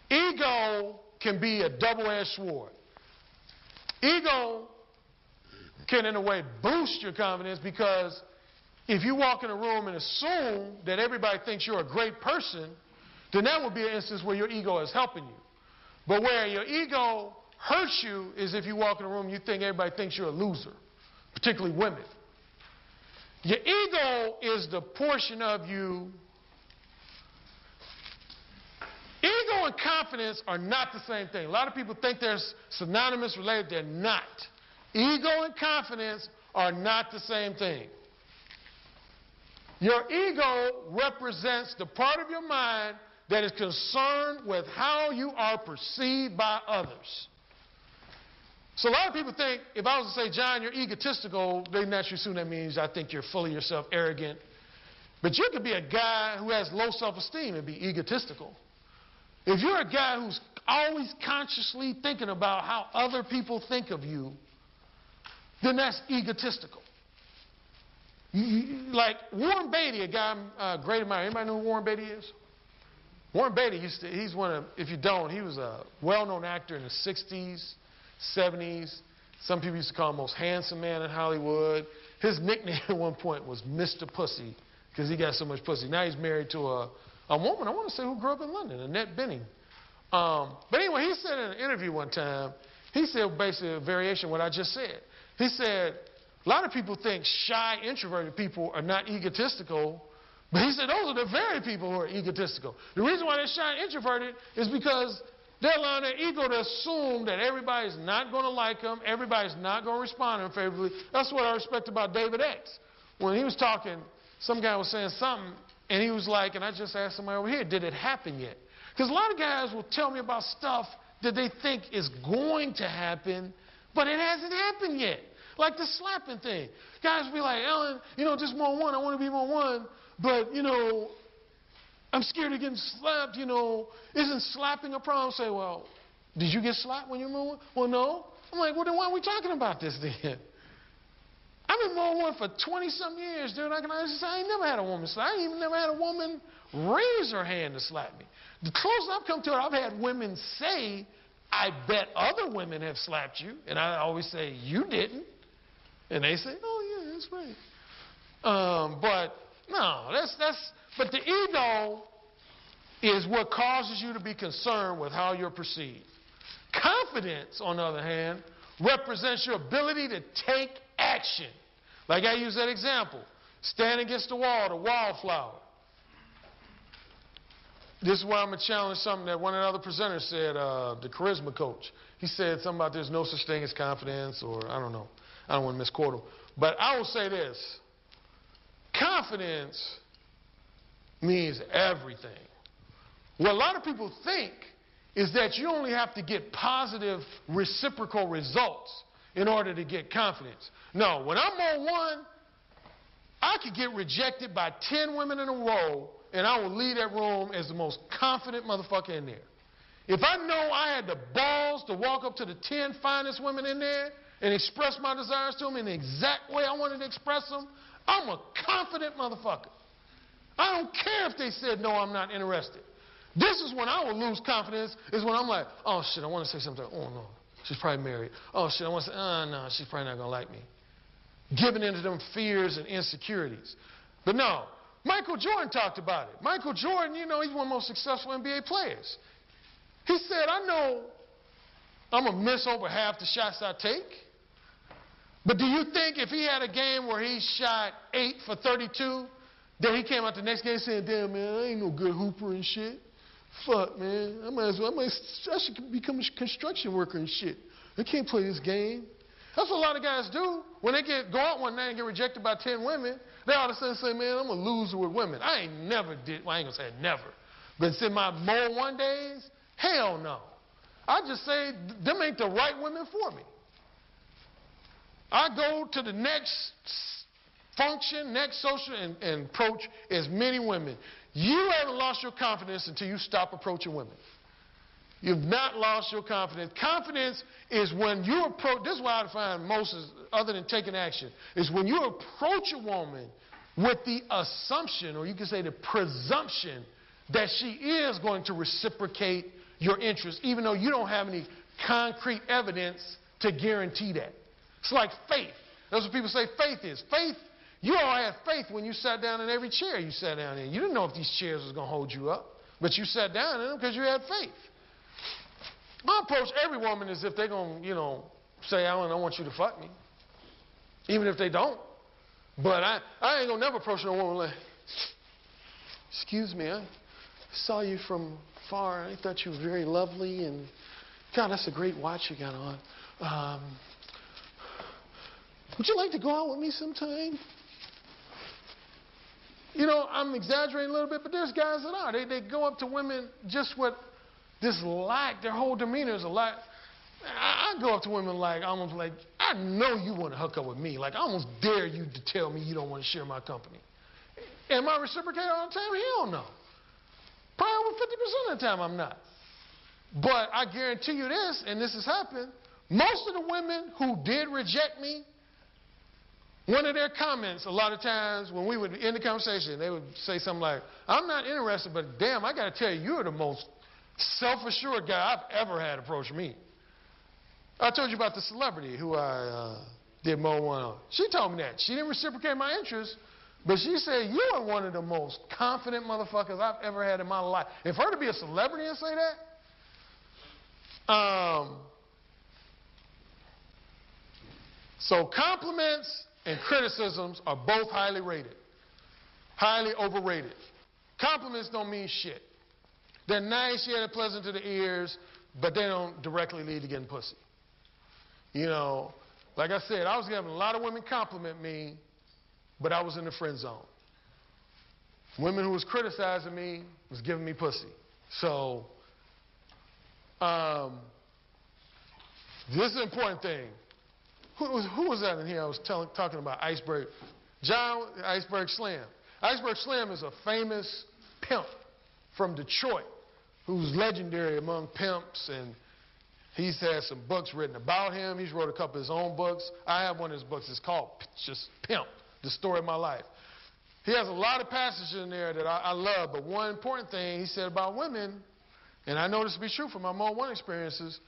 Ego can be a double-edged sword. Ego can, in a way, boost your confidence because if you walk in a room and assume that everybody thinks you're a great person, then that would be an instance where your ego is helping you. But where your ego hurts you is if you walk in a room and you think everybody thinks you're a loser, particularly women. Your ego is the portion of you. Ego and confidence are not the same thing. A lot of people think they're synonymous, related. They're not. Ego and confidence are not the same thing. Your ego represents the part of your mind that is concerned with how you are perceived by others. So a lot of people think, if I was to say, John, you're egotistical, they naturally assume that means I think you're full of yourself, arrogant. But you could be a guy who has low self-esteem and be egotistical. If you're a guy who's always consciously thinking about how other people think of you, then that's egotistical. Like Warren Beatty, a guy I'm great admirer. Anybody know who Warren Beatty is? Warren Beatty, he's one of, if you don't, he was a well-known actor in the 60s, 70s. Some people used to call him the most handsome man in Hollywood. His nickname at one point was Mr. Pussy because he got so much pussy. Now he's married to a woman, I want to say, who grew up in London, Annette Bening. But anyway, he said in an interview one time, he said basically a variation of what I just said. He said, a lot of people think shy, introverted people are not egotistical, but he said those are the very people who are egotistical. The reason why they're shy and introverted is because they're allowing their ego to assume that everybody's not going to like them, everybody's not going to respond to them favorably. That's what I respect about David X. When he was talking, some guy was saying something, and he was like, and I just asked somebody over here, did it happen yet? Because a lot of guys will tell me about stuff that they think is going to happen, but it hasn't happened yet. Like the slapping thing. Guys will be like, Alan, just more one, I want to be more one, but, I'm scared of getting slapped, Isn't slapping a problem? Say, well, did you get slapped when you were more one? Well, no. I'm like, well, then why are we talking about this then? I've been more one for 20-some years, dude. I ain't never had a woman slap. I ain't even never had a woman raise her hand to slap me. The closest I've come to it, I've had women say, I bet other women have slapped you. And I always say, you didn't. And they say, oh, yeah, that's right. But, no, but the ego is what causes you to be concerned with how you're perceived. Confidence, on the other hand, represents your ability to take action. Like I use that example. Stand against the wall, the wallflower. this is where I'm going to challenge something that one of the other presenters said, the charisma coach. He said something about there's no such thing as confidence, or I don't know. I don't want to misquote him. But I will say this. Confidence means everything. What a lot of people think is that you only have to get positive reciprocal results in order to get confidence. No, when I'm on one, I could get rejected by 10 women in a row, and I will leave that room as the most confident motherfucker in there. If I know I had the balls to walk up to the 10 finest women in there and express my desires to them in the exact way I wanted to express them, I'm a confident motherfucker. I don't care if they said, no, I'm not interested. This is when I will lose confidence, is when I'm like, oh, shit, I want to say something. Oh, no, she's probably married. Oh, shit, I want to say, oh, no, she's probably not going to like me. Giving into them fears and insecurities. But no, Michael Jordan talked about it. Michael Jordan, you know, he's one of the most successful NBA players. He said, I know I'm going to miss over half the shots I take. But do you think if he had a game where he shot 8 for 32, that he came out the next game saying, damn, man, I ain't no good hooper and shit. Fuck, man. I should become a construction worker and shit. I can't play this game. That's what a lot of guys do. When they go out one night and get rejected by 10 women, they all of a sudden say, man, I'm a loser with women. I ain't never did, well, I ain't going to say never. But in my more one days, hell no. I just say, them ain't the right women for me. I go to the next function, next social, and approach as many women. You haven't lost your confidence until you stop approaching women. You've not lost your confidence. Confidence is when you approach, this is why I define most as, other than taking action, is when you approach a woman with the assumption, or you can say the presumption, that she is going to reciprocate your interest, even though you don't have any concrete evidence to guarantee that. It's like faith. That's what people say faith is. Faith, you all had faith when you sat down in every chair you sat down in. You didn't know if these chairs was going to hold you up, but you sat down in them because you had faith. I approach every woman as if they're going to, say, Alan, I want you to fuck me. Even if they don't. But I ain't going to never approach no woman like, excuse me, I saw you from far. I thought you were very lovely. And, God, that's a great watch you got on. Would you like to go out with me sometime? I'm exaggerating a little bit, but there's guys that are. They go up to women just with this lack. Their whole demeanor is a lack. I go up to women almost like, I know you want to hook up with me. Like, I almost dare you to tell me you don't want to share my company. Am I reciprocating all the time? Hell no. Probably over 50% of the time I'm not. But I guarantee you this, and this has happened, most of the women who did reject me, one of their comments, a lot of times when we would end the conversation, they would say something like, I'm not interested, but damn, I got to tell you, you're the most self-assured guy I've ever had approach me. I told you about the celebrity who I did Mo One on. She told me that. She didn't reciprocate my interest, but she said, you are one of the most confident motherfuckers I've ever had in my life. And for her to be a celebrity and say that, so compliments and criticisms are both highly rated, highly overrated. Compliments don't mean shit. They're nice, yeah, they're pleasant to the ears, but they don't directly lead to getting pussy. Like I said, I was having a lot of women compliment me, but I was in the friend zone. Women who was criticizing me was giving me pussy. So, this is an important thing. Who was that in here I was talking about? Iceberg. John Iceberg Slam. Iceberg Slam is a famous pimp from Detroit who's legendary among pimps, and he's had some books written about him. He's wrote a couple of his own books. I have one of his books. It's called just Pimp, The Story of My Life. He has a lot of passages in there that I love, but one important thing he said about women, and I know this to be true from my Mo One experiences,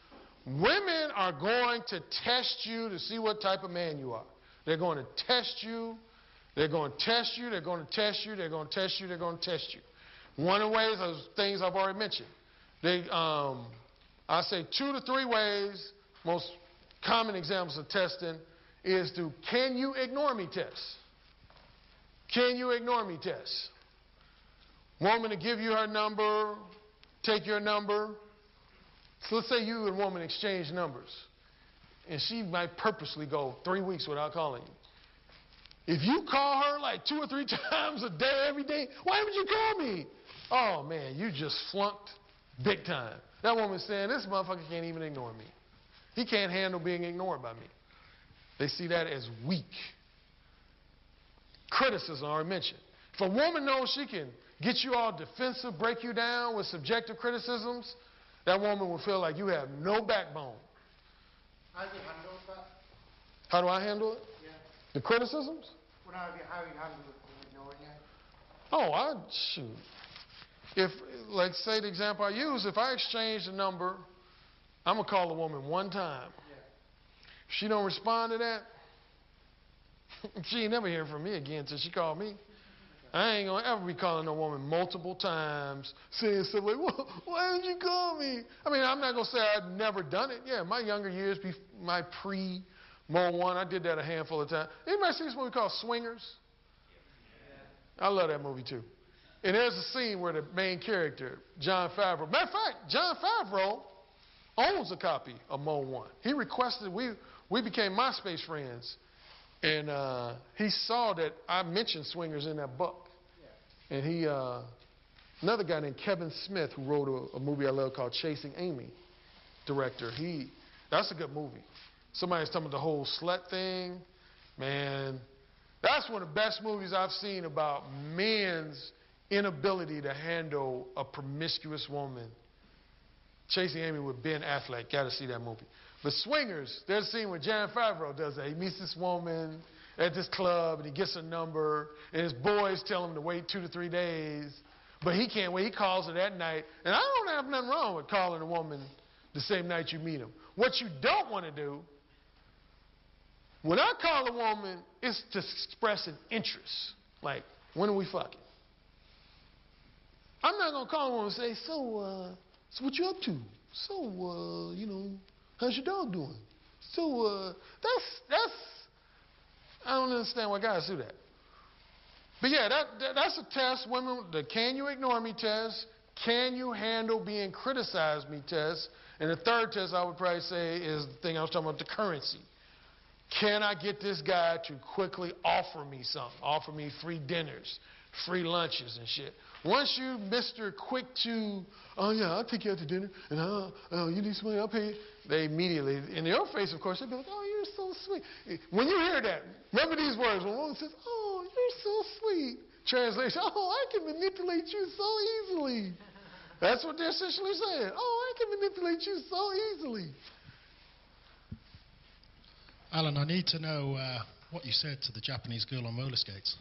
women are going to test you to see what type of man you are. They're going to test you. They're going to test you. They're going to test you. They're going to test you. They're going to test you. One of the ways is things I've already mentioned. I say 2 to 3 ways, most common examples of testing, is to can you ignore me test. Can you ignore me test. Woman to give you her number, take your number. So let's say you and a woman exchange numbers, and she might purposely go 3 weeks without calling you. If you call her like 2 or 3 times a day, every day, why haven't you called me? Oh, man, you just flunked big time. That woman's saying, this motherfucker can't even ignore me. He can't handle being ignored by me. They see that as weak. Criticism, I already mentioned. If a woman knows she can get you all defensive, break you down with subjective criticisms, that woman will feel like you have no backbone. How do you handle that? How do I handle it? Yeah. The criticisms? Well, how you handle it from ignoring you? Oh, shoot. If, like, say the example I use, if I exchange the number, I'm going to call a woman one time. Yeah. If she don't respond to that, she ain't never hearing from me again until she called me. I ain't going to ever be calling a woman multiple times, saying stuff like, why didn't you call me? I mean, I'm not going to say I've never done it. Yeah, my younger years, my pre-Mo 1, I did that a handful of times. Anybody see this movie called Swingers? I love that movie, too. And there's a scene where the main character, Jon Favreau, matter of fact, Jon Favreau owns a copy of Mo 1. He requested, we became MySpace friends. And he saw that I mentioned Swingers in that book. Yeah. And he, another guy named Kevin Smith, who wrote a movie I love called Chasing Amy, director. That's a good movie. Somebody's talking about the whole slut thing. Man, that's one of the best movies I've seen about men's inability to handle a promiscuous woman. Chasing Amy with Ben Affleck. Got to see that movie. But Swingers, there's a scene where Jon Favreau does that. He meets this woman at this club, and he gets a number, and his boys tell him to wait 2 to 3 days. But he can't wait. He calls her that night. And I don't have nothing wrong with calling a woman the same night you meet him. What you don't want to do, when I call a woman, is to express an interest. Like, when are we fucking? I'm not going to call a woman and say, so what you up to? So, how's your dog doing? So, I don't understand why guys do that. But yeah, that's a test, women, the can you ignore me test, can you handle being criticized me test, and the third test I would probably say is the thing I was talking about, the currency. Can I get this guy to quickly offer me something, offer me free dinners, free lunches and shit? Once you Mr. Quick to, oh yeah, I'll take you out to dinner, and you need some money, I'll pay you. They immediately, in your face, of course, they'll be like, oh, you're so sweet. When you hear that, remember these words. When a woman says, oh, you're so sweet. Translation, oh, I can manipulate you so easily. That's what they're essentially saying. Oh, I can manipulate you so easily. Alan, I need to know what you said to the Japanese girl on roller skates.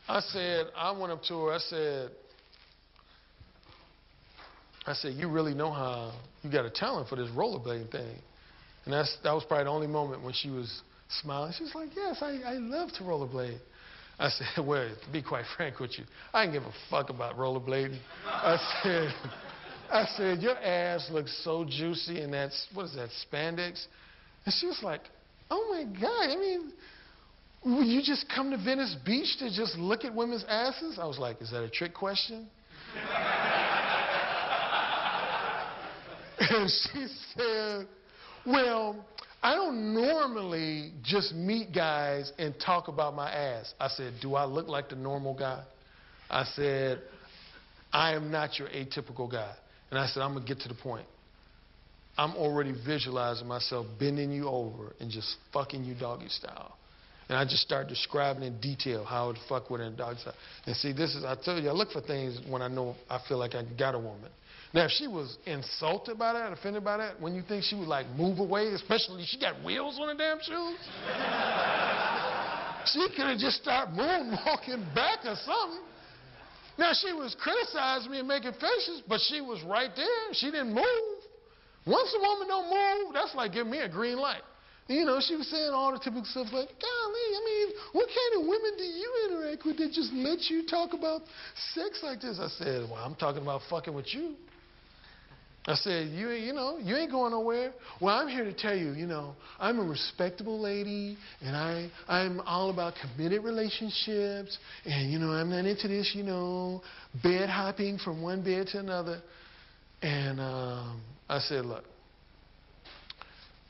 I went up to her, I said, you really know how, you got a talent for this rollerblading thing. And that was probably the only moment when she was smiling. She was like, yes, I love to rollerblade. I said, well, to be quite frank with you, I didn't give a fuck about rollerblading. I said, your ass looks so juicy in that, what is that, spandex? And she was like, oh my God, I mean, would you just come to Venice Beach to just look at women's asses? I was like, is that a trick question? And she said, well, I don't normally just meet guys and talk about my ass. I said, do I look like the normal guy? I said, I am not your atypical guy. And I said, I'm going to get to the point. I'm already visualizing myself bending you over and just fucking you doggy style. And I just started describing in detail how I would fuck with her in doggy style. And see, I told you, I look for things when I feel like I got a woman. Now, if she was insulted by that, offended by that, when you think she would like move away, especially she got wheels on her damn shoes, she could have just started moonwalking back or something. Now, she was criticizing me and making faces, but she was right there. She didn't move. Once a woman don't move, that's like giving me a green light. She was saying all the typical stuff like, golly, I mean, what kind of women do you interact with that just let you talk about sex like this? I said, well, I'm talking about fucking with you. I said, you ain't going nowhere. Well, I'm here to tell you, I'm a respectable lady, and I'm all about committed relationships, and, I'm not into this, bed hopping from one bed to another. And I said, look,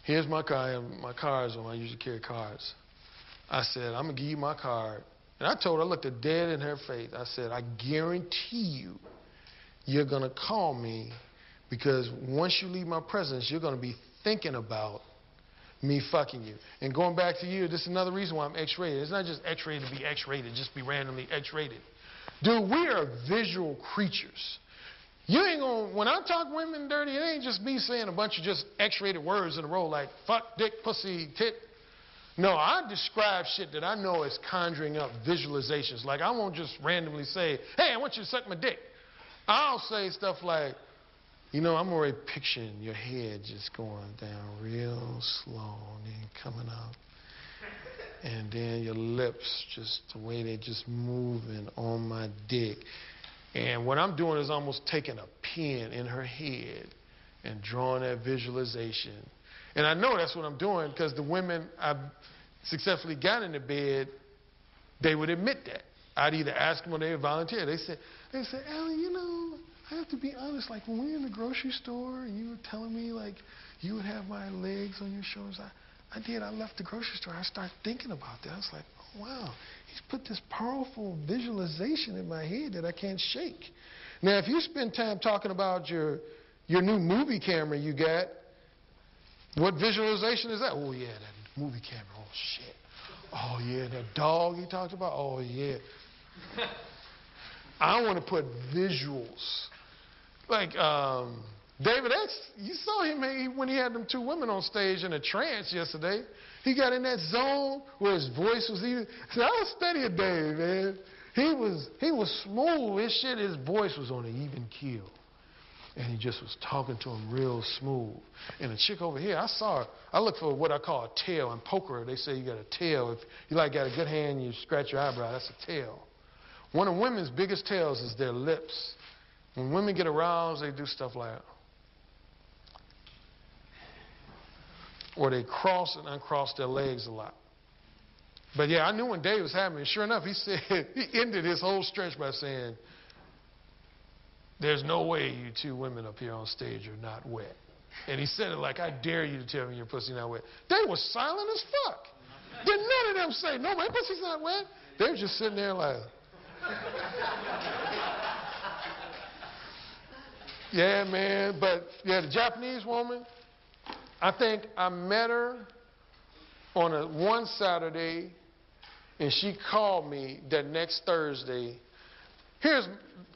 here's my car. My cards on. I usually carry cards. I said, I'm going to give you my card. And I told her, I looked her dead in her face. I said, I guarantee you're going to call me, because once you leave my presence, you're going to be thinking about me fucking you. And going back to you, this is another reason why I'm X-rated. It's not just X-rated to be X-rated, just be randomly X-rated. Dude, we are visual creatures. You ain't going to, when I talk women dirty, it ain't just me saying a bunch of just X-rated words in a row like fuck, dick, pussy, tit. No, I describe shit that I know is conjuring up visualizations. Like, I won't just randomly say, hey, I want you to suck my dick. I'll say stuff like, I'm already picturing your head just going down real slow and then coming up. And then your lips, just the way they're just moving on my dick. And what I'm doing is almost taking a pen in her head and drawing that visualization. And I know that's what I'm doing because the women I've successfully got in the bed, they would admit that. I'd either ask them or they would volunteer. They said, Alan, I have to be honest, like when we were in the grocery store and you were telling me like you would have my legs on your shoulders, I did. I left the grocery store. I started thinking about that. I was like, oh, wow, he's put this powerful visualization in my head that I can't shake. Now, if you spend time talking about your new movie camera you got, what visualization is that? Oh, yeah, that movie camera. Oh, shit. Oh, yeah, that dog he talked about. Oh, yeah. I want to put visuals. Like David X, you saw him when he had them two women on stage in a trance yesterday. He got in that zone where his voice was even. See, I was studying Dave, man. He was smooth. His voice was on an even keel. And he just was talking to him real smooth. And the chick over here, I saw her. I look for what I call a tail. In poker, they say you got a tail. If you got a good hand, you scratch your eyebrow, that's a tail. One of women's biggest tails is their lips. When women get aroused, they do stuff like, or they cross and uncross their legs a lot. But yeah, I knew when Dave was having it. Sure enough, he ended his whole stretch by saying, there's no way you two women up here on stage are not wet. And he said it like, I dare you to tell me your pussy not wet. They were silent as fuck. Did none of them say, no, my pussy's not wet? They were just sitting there like, yeah, man. But yeah, the Japanese woman, I think I met her on one Saturday, and she called me that next Thursday. Here's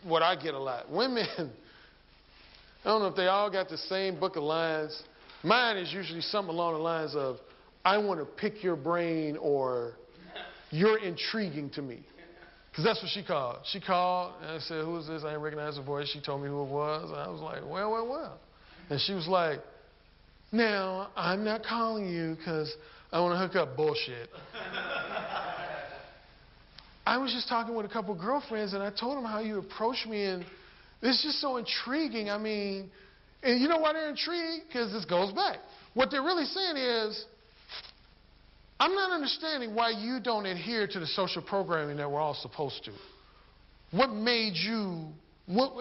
what I get a lot. Women, I don't know if they all got the same book of lines. Mine is usually something along the lines of, I want to pick your brain, or you're intriguing to me. Because that's what she called. She called, and I said, who is this? I didn't recognize her voice. She told me who it was. And I was like, well. And she was like, now, I'm not calling you because I want to hook up. Bullshit. I was just talking with a couple of girlfriends, and I told them how you approached me, and it's just so intriguing. I mean, and you know why they're intrigued? Because this goes back. What they're really saying is, I'm not understanding why you don't adhere to the social programming that we're all supposed to. What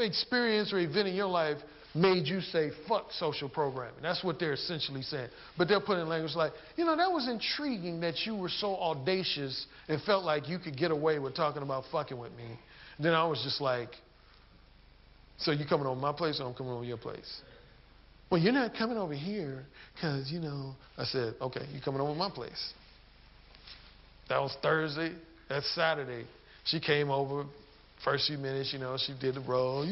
experience or event in your life made you say, fuck social programming? That's what they're essentially saying. But they'll put in language like, that was intriguing that you were so audacious and felt like you could get away with talking about fucking with me. Then I was just like, so you coming over my place or I'm coming over your place? Well, you're not coming over here because, I said, okay, you coming over my place. That was Thursday. That's Saturday. She came over. First few minutes, she did the roll.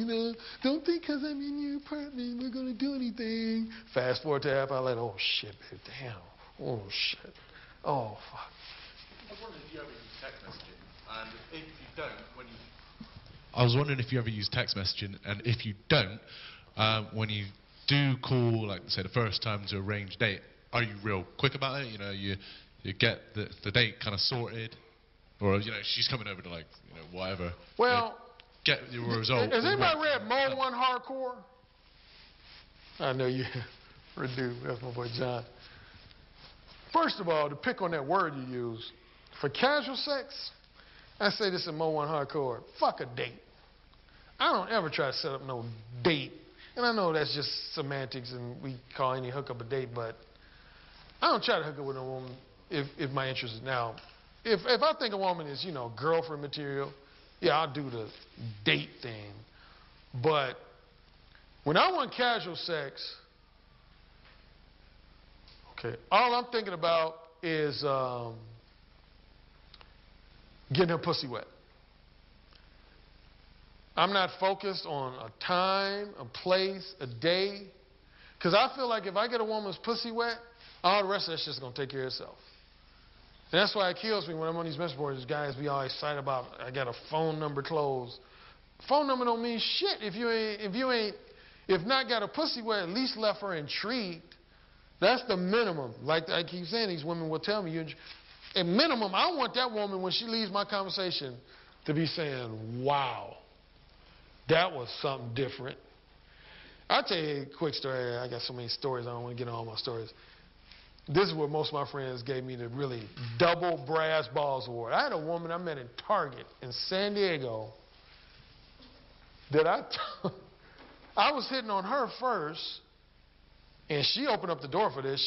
Don't think because I'm in your apartment we're going to do anything. Fast forward to half hour later. Oh, shit, babe. Damn. Oh, shit. Oh, fuck. I was wondering if you ever use text messaging. And if you don't, when you... I was wondering if you ever use text messaging. And if you don't, when you do call, like, say, the first time to arrange a date, are you real quick about it? You get the date kind of sorted, or she's coming over to whatever. Well, get your result. Has anybody read Mode 1 Hardcore? I know you, Redu, that's my boy John. First of all, to pick on that word you use, for casual sex, I say this in Mo 1 Hardcore, fuck a date. I don't ever try to set up no date. And I know that's just semantics and we call any hookup a date, but I don't try to hook up with a woman if my interest is now. If I think a woman is, girlfriend material, yeah, I'll do the date thing. But when I want casual sex, okay, all I'm thinking about is getting her pussy wet. I'm not focused on a time, a place, a day. Because I feel like if I get a woman's pussy wet, all the rest of that shit's going to take care of itself. And that's why it kills me when I'm on these message boards. Guys be all excited about, I got a phone number closed. Phone number don't mean shit if not got a pussy wet, at least left her intrigued. That's the minimum. Like I keep saying, these women will tell me, at minimum, I want that woman when she leaves my conversation to be saying, wow, that was something different. I'll tell you a quick story. I got so many stories. I don't want to get on all my stories. This is what most of my friends gave me the really double brass balls award. I had a woman I met in Target in San Diego that I was hitting on her first, and she opened up the door for this.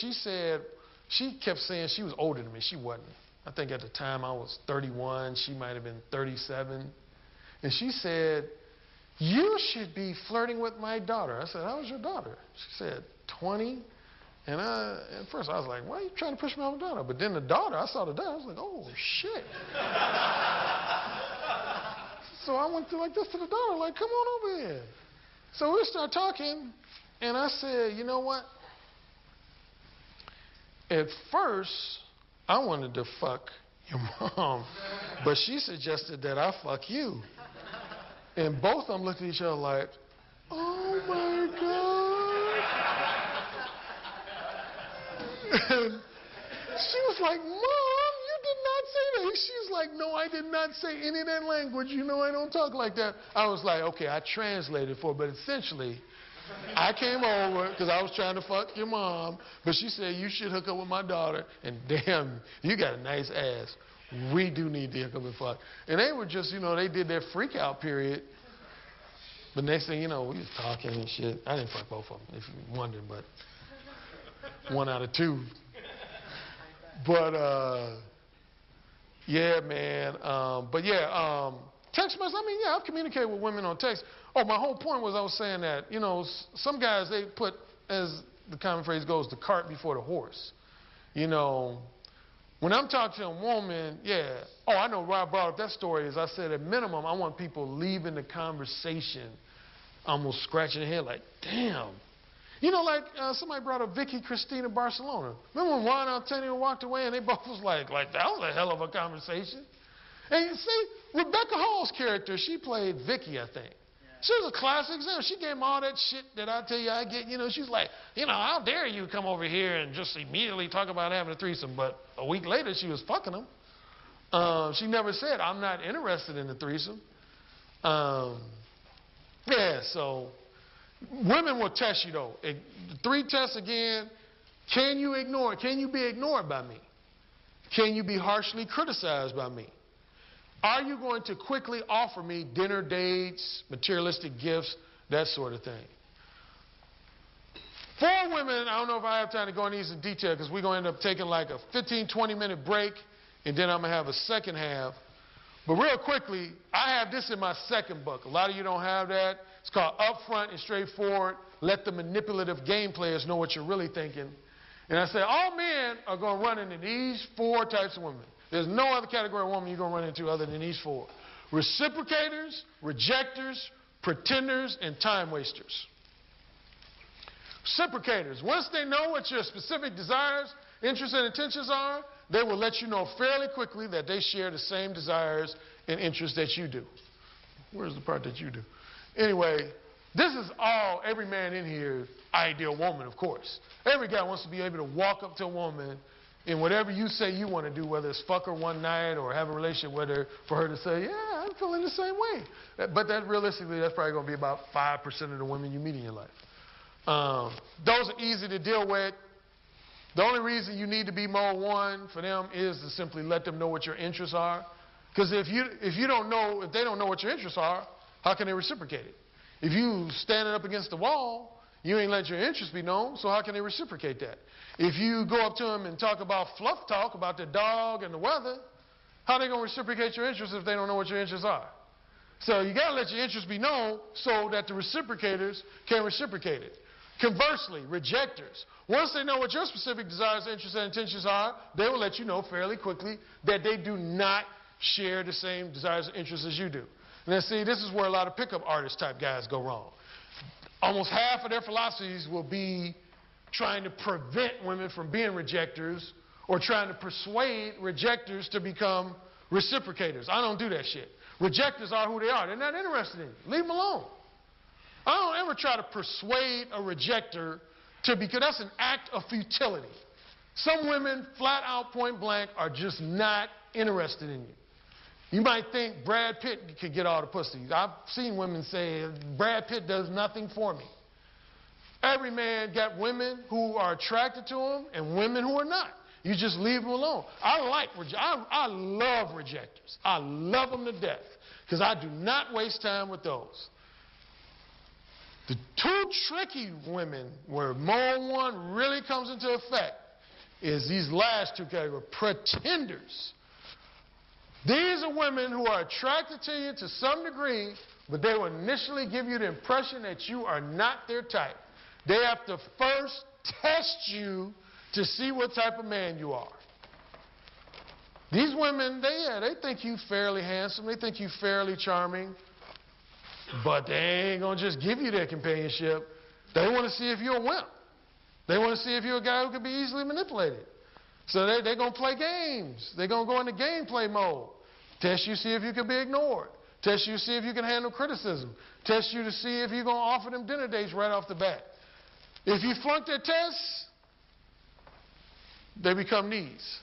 She kept saying she was older than me. She wasn't. I think at the time I was 31. She might have been 37. And she said, you should be flirting with my daughter. I said, how old's your daughter? She said, 20. And at first I was like, why are you trying to push me on my daughter? But then I saw the daughter. I was like, oh, shit. So I went to the daughter, like, come on over here. So we started talking, and I said, you know what? At first, I wanted to fuck your mom, but she suggested that I fuck you. And both of them looked at each other like, oh my God. And she was like, Mom, you did not say that. She was like, no, I did not say any of that language. You know I don't talk like that. I was like, okay, I translated for her, but essentially, I came over because I was trying to fuck your mom, but she said, you should hook up with my daughter, and damn, you got a nice ass. We do need to hook up and fuck. And they were just, they did their freak out period. But next thing you know, we was talking and shit. I didn't fuck both of them, if you're wondering, but 1 out of 2. But, yeah, man. Text message, I've communicated with women on text. Oh, my whole point was I was saying that, some guys, they put, as the common phrase goes, the cart before the horse. When I'm talking to a woman, I know why I brought up that story is I said at minimum, I want people leaving the conversation almost scratching their head like, damn. Somebody brought up Vicky Cristina Barcelona. Remember when Juan Antonio walked away and they both was like, that was a hell of a conversation. And you see, Rebecca Hall's character, she played Vicky, I think. She was a classic example. She gave him all that shit that I tell you I get. She's like, how dare you come over here and just immediately talk about having a threesome. But a week later, she was fucking him. She never said, I'm not interested in the threesome. So women will test you, though. 3 tests again. Can you ignore it? Can you be ignored by me? Can you be harshly criticized by me? Are you going to quickly offer me dinner dates, materialistic gifts, that sort of thing? For women, I don't know if I have time to go into these in detail because we're going to end up taking like a 15, 20-minute break, and then I'm going to have a second half. But real quickly, I have this in my second book. A lot of you don't have that. It's called Upfront and Straightforward. Let the manipulative game players know what you're really thinking. And I say all men are going to run into these 4 types of women. There's no other category of woman you're going to run into other than these 4. Reciprocators, rejectors, pretenders, and time wasters. Reciprocators. Once they know what your specific desires, interests, and intentions are, they will let you know fairly quickly that they share the same desires and interests that you do. Where's the part that you do? Anyway, this is all every man in here's ideal woman, of course. Every guy wants to be able to walk up to a woman and whatever you say you want to do, whether it's fuck her one night or have a relationship with her, for her to say, yeah, I'm feeling the same way. But that realistically, that's probably going to be about 5% of the women you meet in your life. Those are easy to deal with. The only reason you need to be mode 1 for them is to simply let them know what your interests are. Because if they don't know what your interests are, how can they reciprocate it? If you standing up against the wall, you ain't let your interests be known, so how can they reciprocate that? If you go up to them and talk about fluff talk, about the dog and the weather, how are they going to reciprocate your interests if they don't know what your interests are? So you got to let your interests be known so that the reciprocators can reciprocate it. Conversely, rejectors, once they know what your specific desires, interests, and intentions are, they will let you know fairly quickly that they do not share the same desires and interests as you do. And then see, this is where a lot of pickup artist type guys go wrong. Almost half of their philosophies will be trying to prevent women from being rejectors or trying to persuade rejectors to become reciprocators. I don't do that shit. Rejectors are who they are. They're not interested in you. Leave them alone. I don't ever try to persuade a rejector to, because that's an act of futility. Some women, flat out, point blank, are just not interested in you. You might think Brad Pitt could get all the pussy. I've seen women say, Brad Pitt does nothing for me. Every man got women who are attracted to him and women who are not. You just leave them alone. I love rejectors. I love them to death because I do not waste time with those. The two tricky women where mode 1 really comes into effect is these last two categories, pretenders. These are women who are attracted to you to some degree, but they will initially give you the impression that you are not their type. They have to first test you to see what type of man you are. These women, they think you fairly handsome, they think you fairly charming, but they ain't going to just give you their companionship. They want to see if you're a wimp. They want to see if you're a guy who can be easily manipulated. So they're going to play games. They're going to go into gameplay mode. Test you, see if you can be ignored. Test you, see if you can handle criticism. Test you to see if you're going to offer them dinner dates right off the bat. If you flunk their tests, they become these.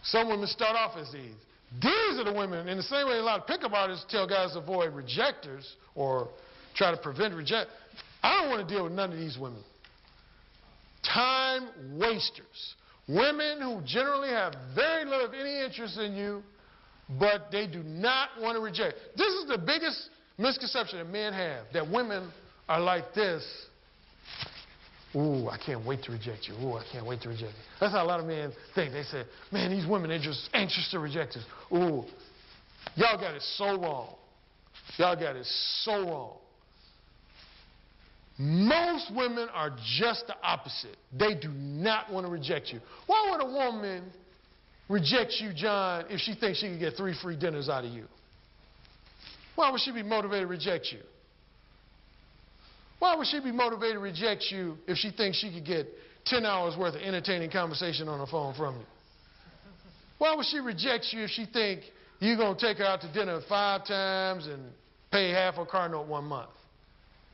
Some women start off as these. These are the women, in the same way a lot of pickup artists tell guys to avoid rejectors or try to prevent reject. I don't want to deal with none of these women. Time wasters. Women who generally have very little of any interest in you, but they do not want to reject. This is the biggest misconception that men have, that women are like this. Ooh, I can't wait to reject you. Ooh, I can't wait to reject you. That's how a lot of men think. They say, man, these women, they're just anxious to reject us. Ooh, y'all got it so wrong. Y'all got it so wrong. Most women are just the opposite. They do not want to reject you. Why would a woman reject you, John, if she thinks she can get 3 free dinners out of you? Why would she be motivated to reject you? Why would she be motivated to reject you if she thinks she could get 10 hours worth of entertaining conversation on the phone from you? Why would she reject you if she thinks you're going to take her out to dinner 5 times and pay half her car note 1 month?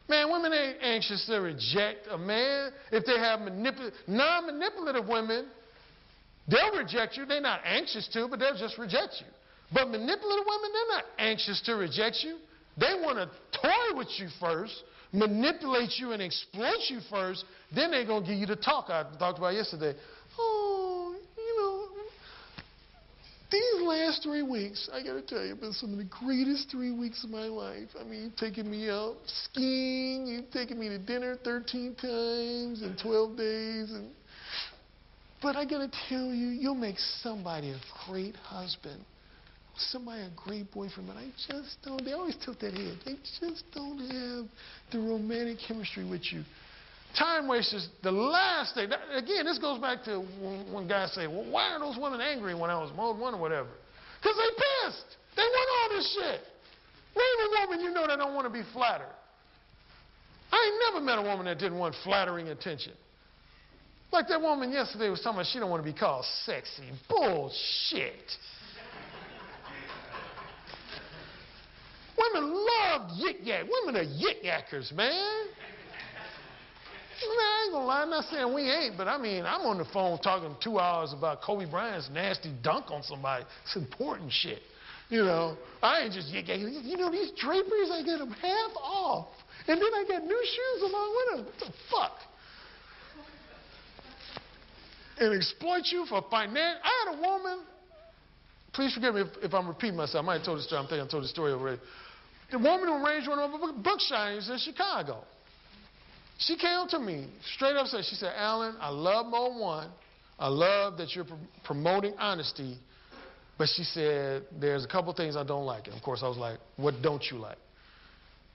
Man, women ain't anxious to reject a man. If they have non-manipulative women, they'll reject you. They're not anxious to, but they'll just reject you. But manipulative women, they're not anxious to reject you. They want to toy with you first, manipulate you and exploit you first, then they're going to give you the talk I talked about yesterday. Oh, you know, these last 3 weeks, I got to tell you, have been some of the greatest 3 weeks of my life. I mean, you've taken me out skiing, you've taken me to dinner 13 times in 12 days. But I got to tell you, you'll make somebody a great husband. Somebody a great boyfriend, but I just don't. They always tilt that head. They just don't have the romantic chemistry with you. Time wasters, the last thing. Again, this goes back to when guys say, well, why are those women angry when I was mode 1 or whatever? Because they pissed. They want all this shit. Name a woman you know that don't want to be flattered. I ain't never met a woman that didn't want flattering attention. Like that woman yesterday was talking about she don't want to be called sexy. Bullshit. Women love yik-yak. Women are yik-yackers, man. I ain't gonna lie, I'm not saying we ain't, but I mean, I'm on the phone talking 2 hours about Kobe Bryant's nasty dunk on somebody. It's important shit. You know, I ain't just yik-yakking. You know, these draperies, I get them half off. And then I got new shoes along with them. What the fuck? And exploit you for finance. I had a woman, please forgive me if I'm repeating myself. I might have told this story. I'm thinking I told the story already. The woman who arranged one of my book signings in Chicago. She came to me, straight up said, she said, Alan, I love Mode 1. I love that you're promoting honesty. But she said, there's a couple things I don't like. And of course, I was like, what don't you like?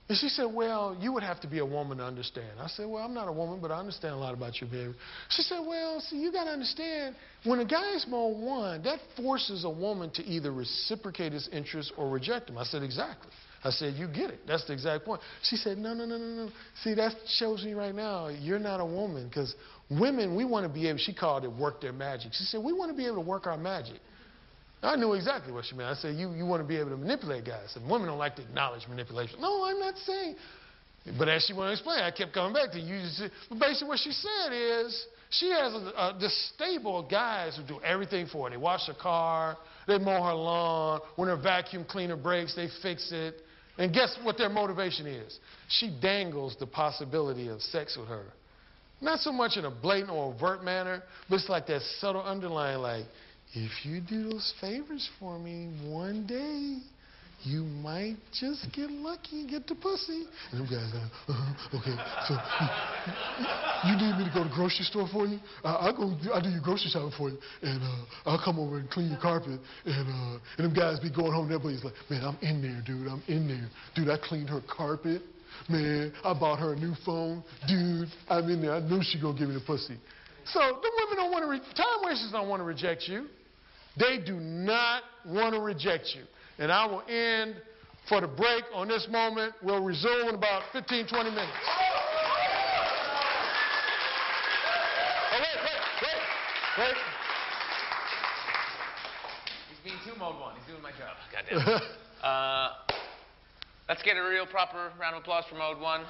And she said, well, you would have to be a woman to understand. I said, well, I'm not a woman, but I understand a lot about your behavior. She said, well, see, you got to understand, when a guy is Mode 1, that forces a woman to either reciprocate his interest or reject him. I said, exactly. I said, you get it. That's the exact point. She said, no. See, that shows me right now you're not a woman, because women, we want to be able, she called it work their magic. She said, we want to be able to work our magic. I knew exactly what she meant. I said, you want to be able to manipulate guys. And women don't like to acknowledge manipulation. No, I'm not saying. But as she wanted to explain, I kept coming back to you. But basically what she said is, she has this stable of guys who do everything for her. They wash her car, they mow her lawn. When her vacuum cleaner breaks, they fix it. And guess what their motivation is? She dangles the possibility of sex with her. Not so much in a blatant or overt manner, but it's like that subtle underlying, like, if you do those favors for me one day, you might just get lucky and get the pussy. And them guys go, okay, so you need me to go to the grocery store for you? I'll do your grocery shopping for you, and I'll come over and clean your carpet. And them guys be going home, everybody's like, man, I'm in there, dude, I'm in there. Dude, I cleaned her carpet. Man, I bought her a new phone. Dude, I'm in there. I knew she gonna give me the pussy. So the women don't want to, time wasters don't want to reject you. They do not want to reject you. And I will end for the break on this moment. We'll resume in about 15, 20 minutes. Oh, wait. He's being too Mode 1. He's doing my job. Goddamn. Let's get a real proper round of applause for Mode 1.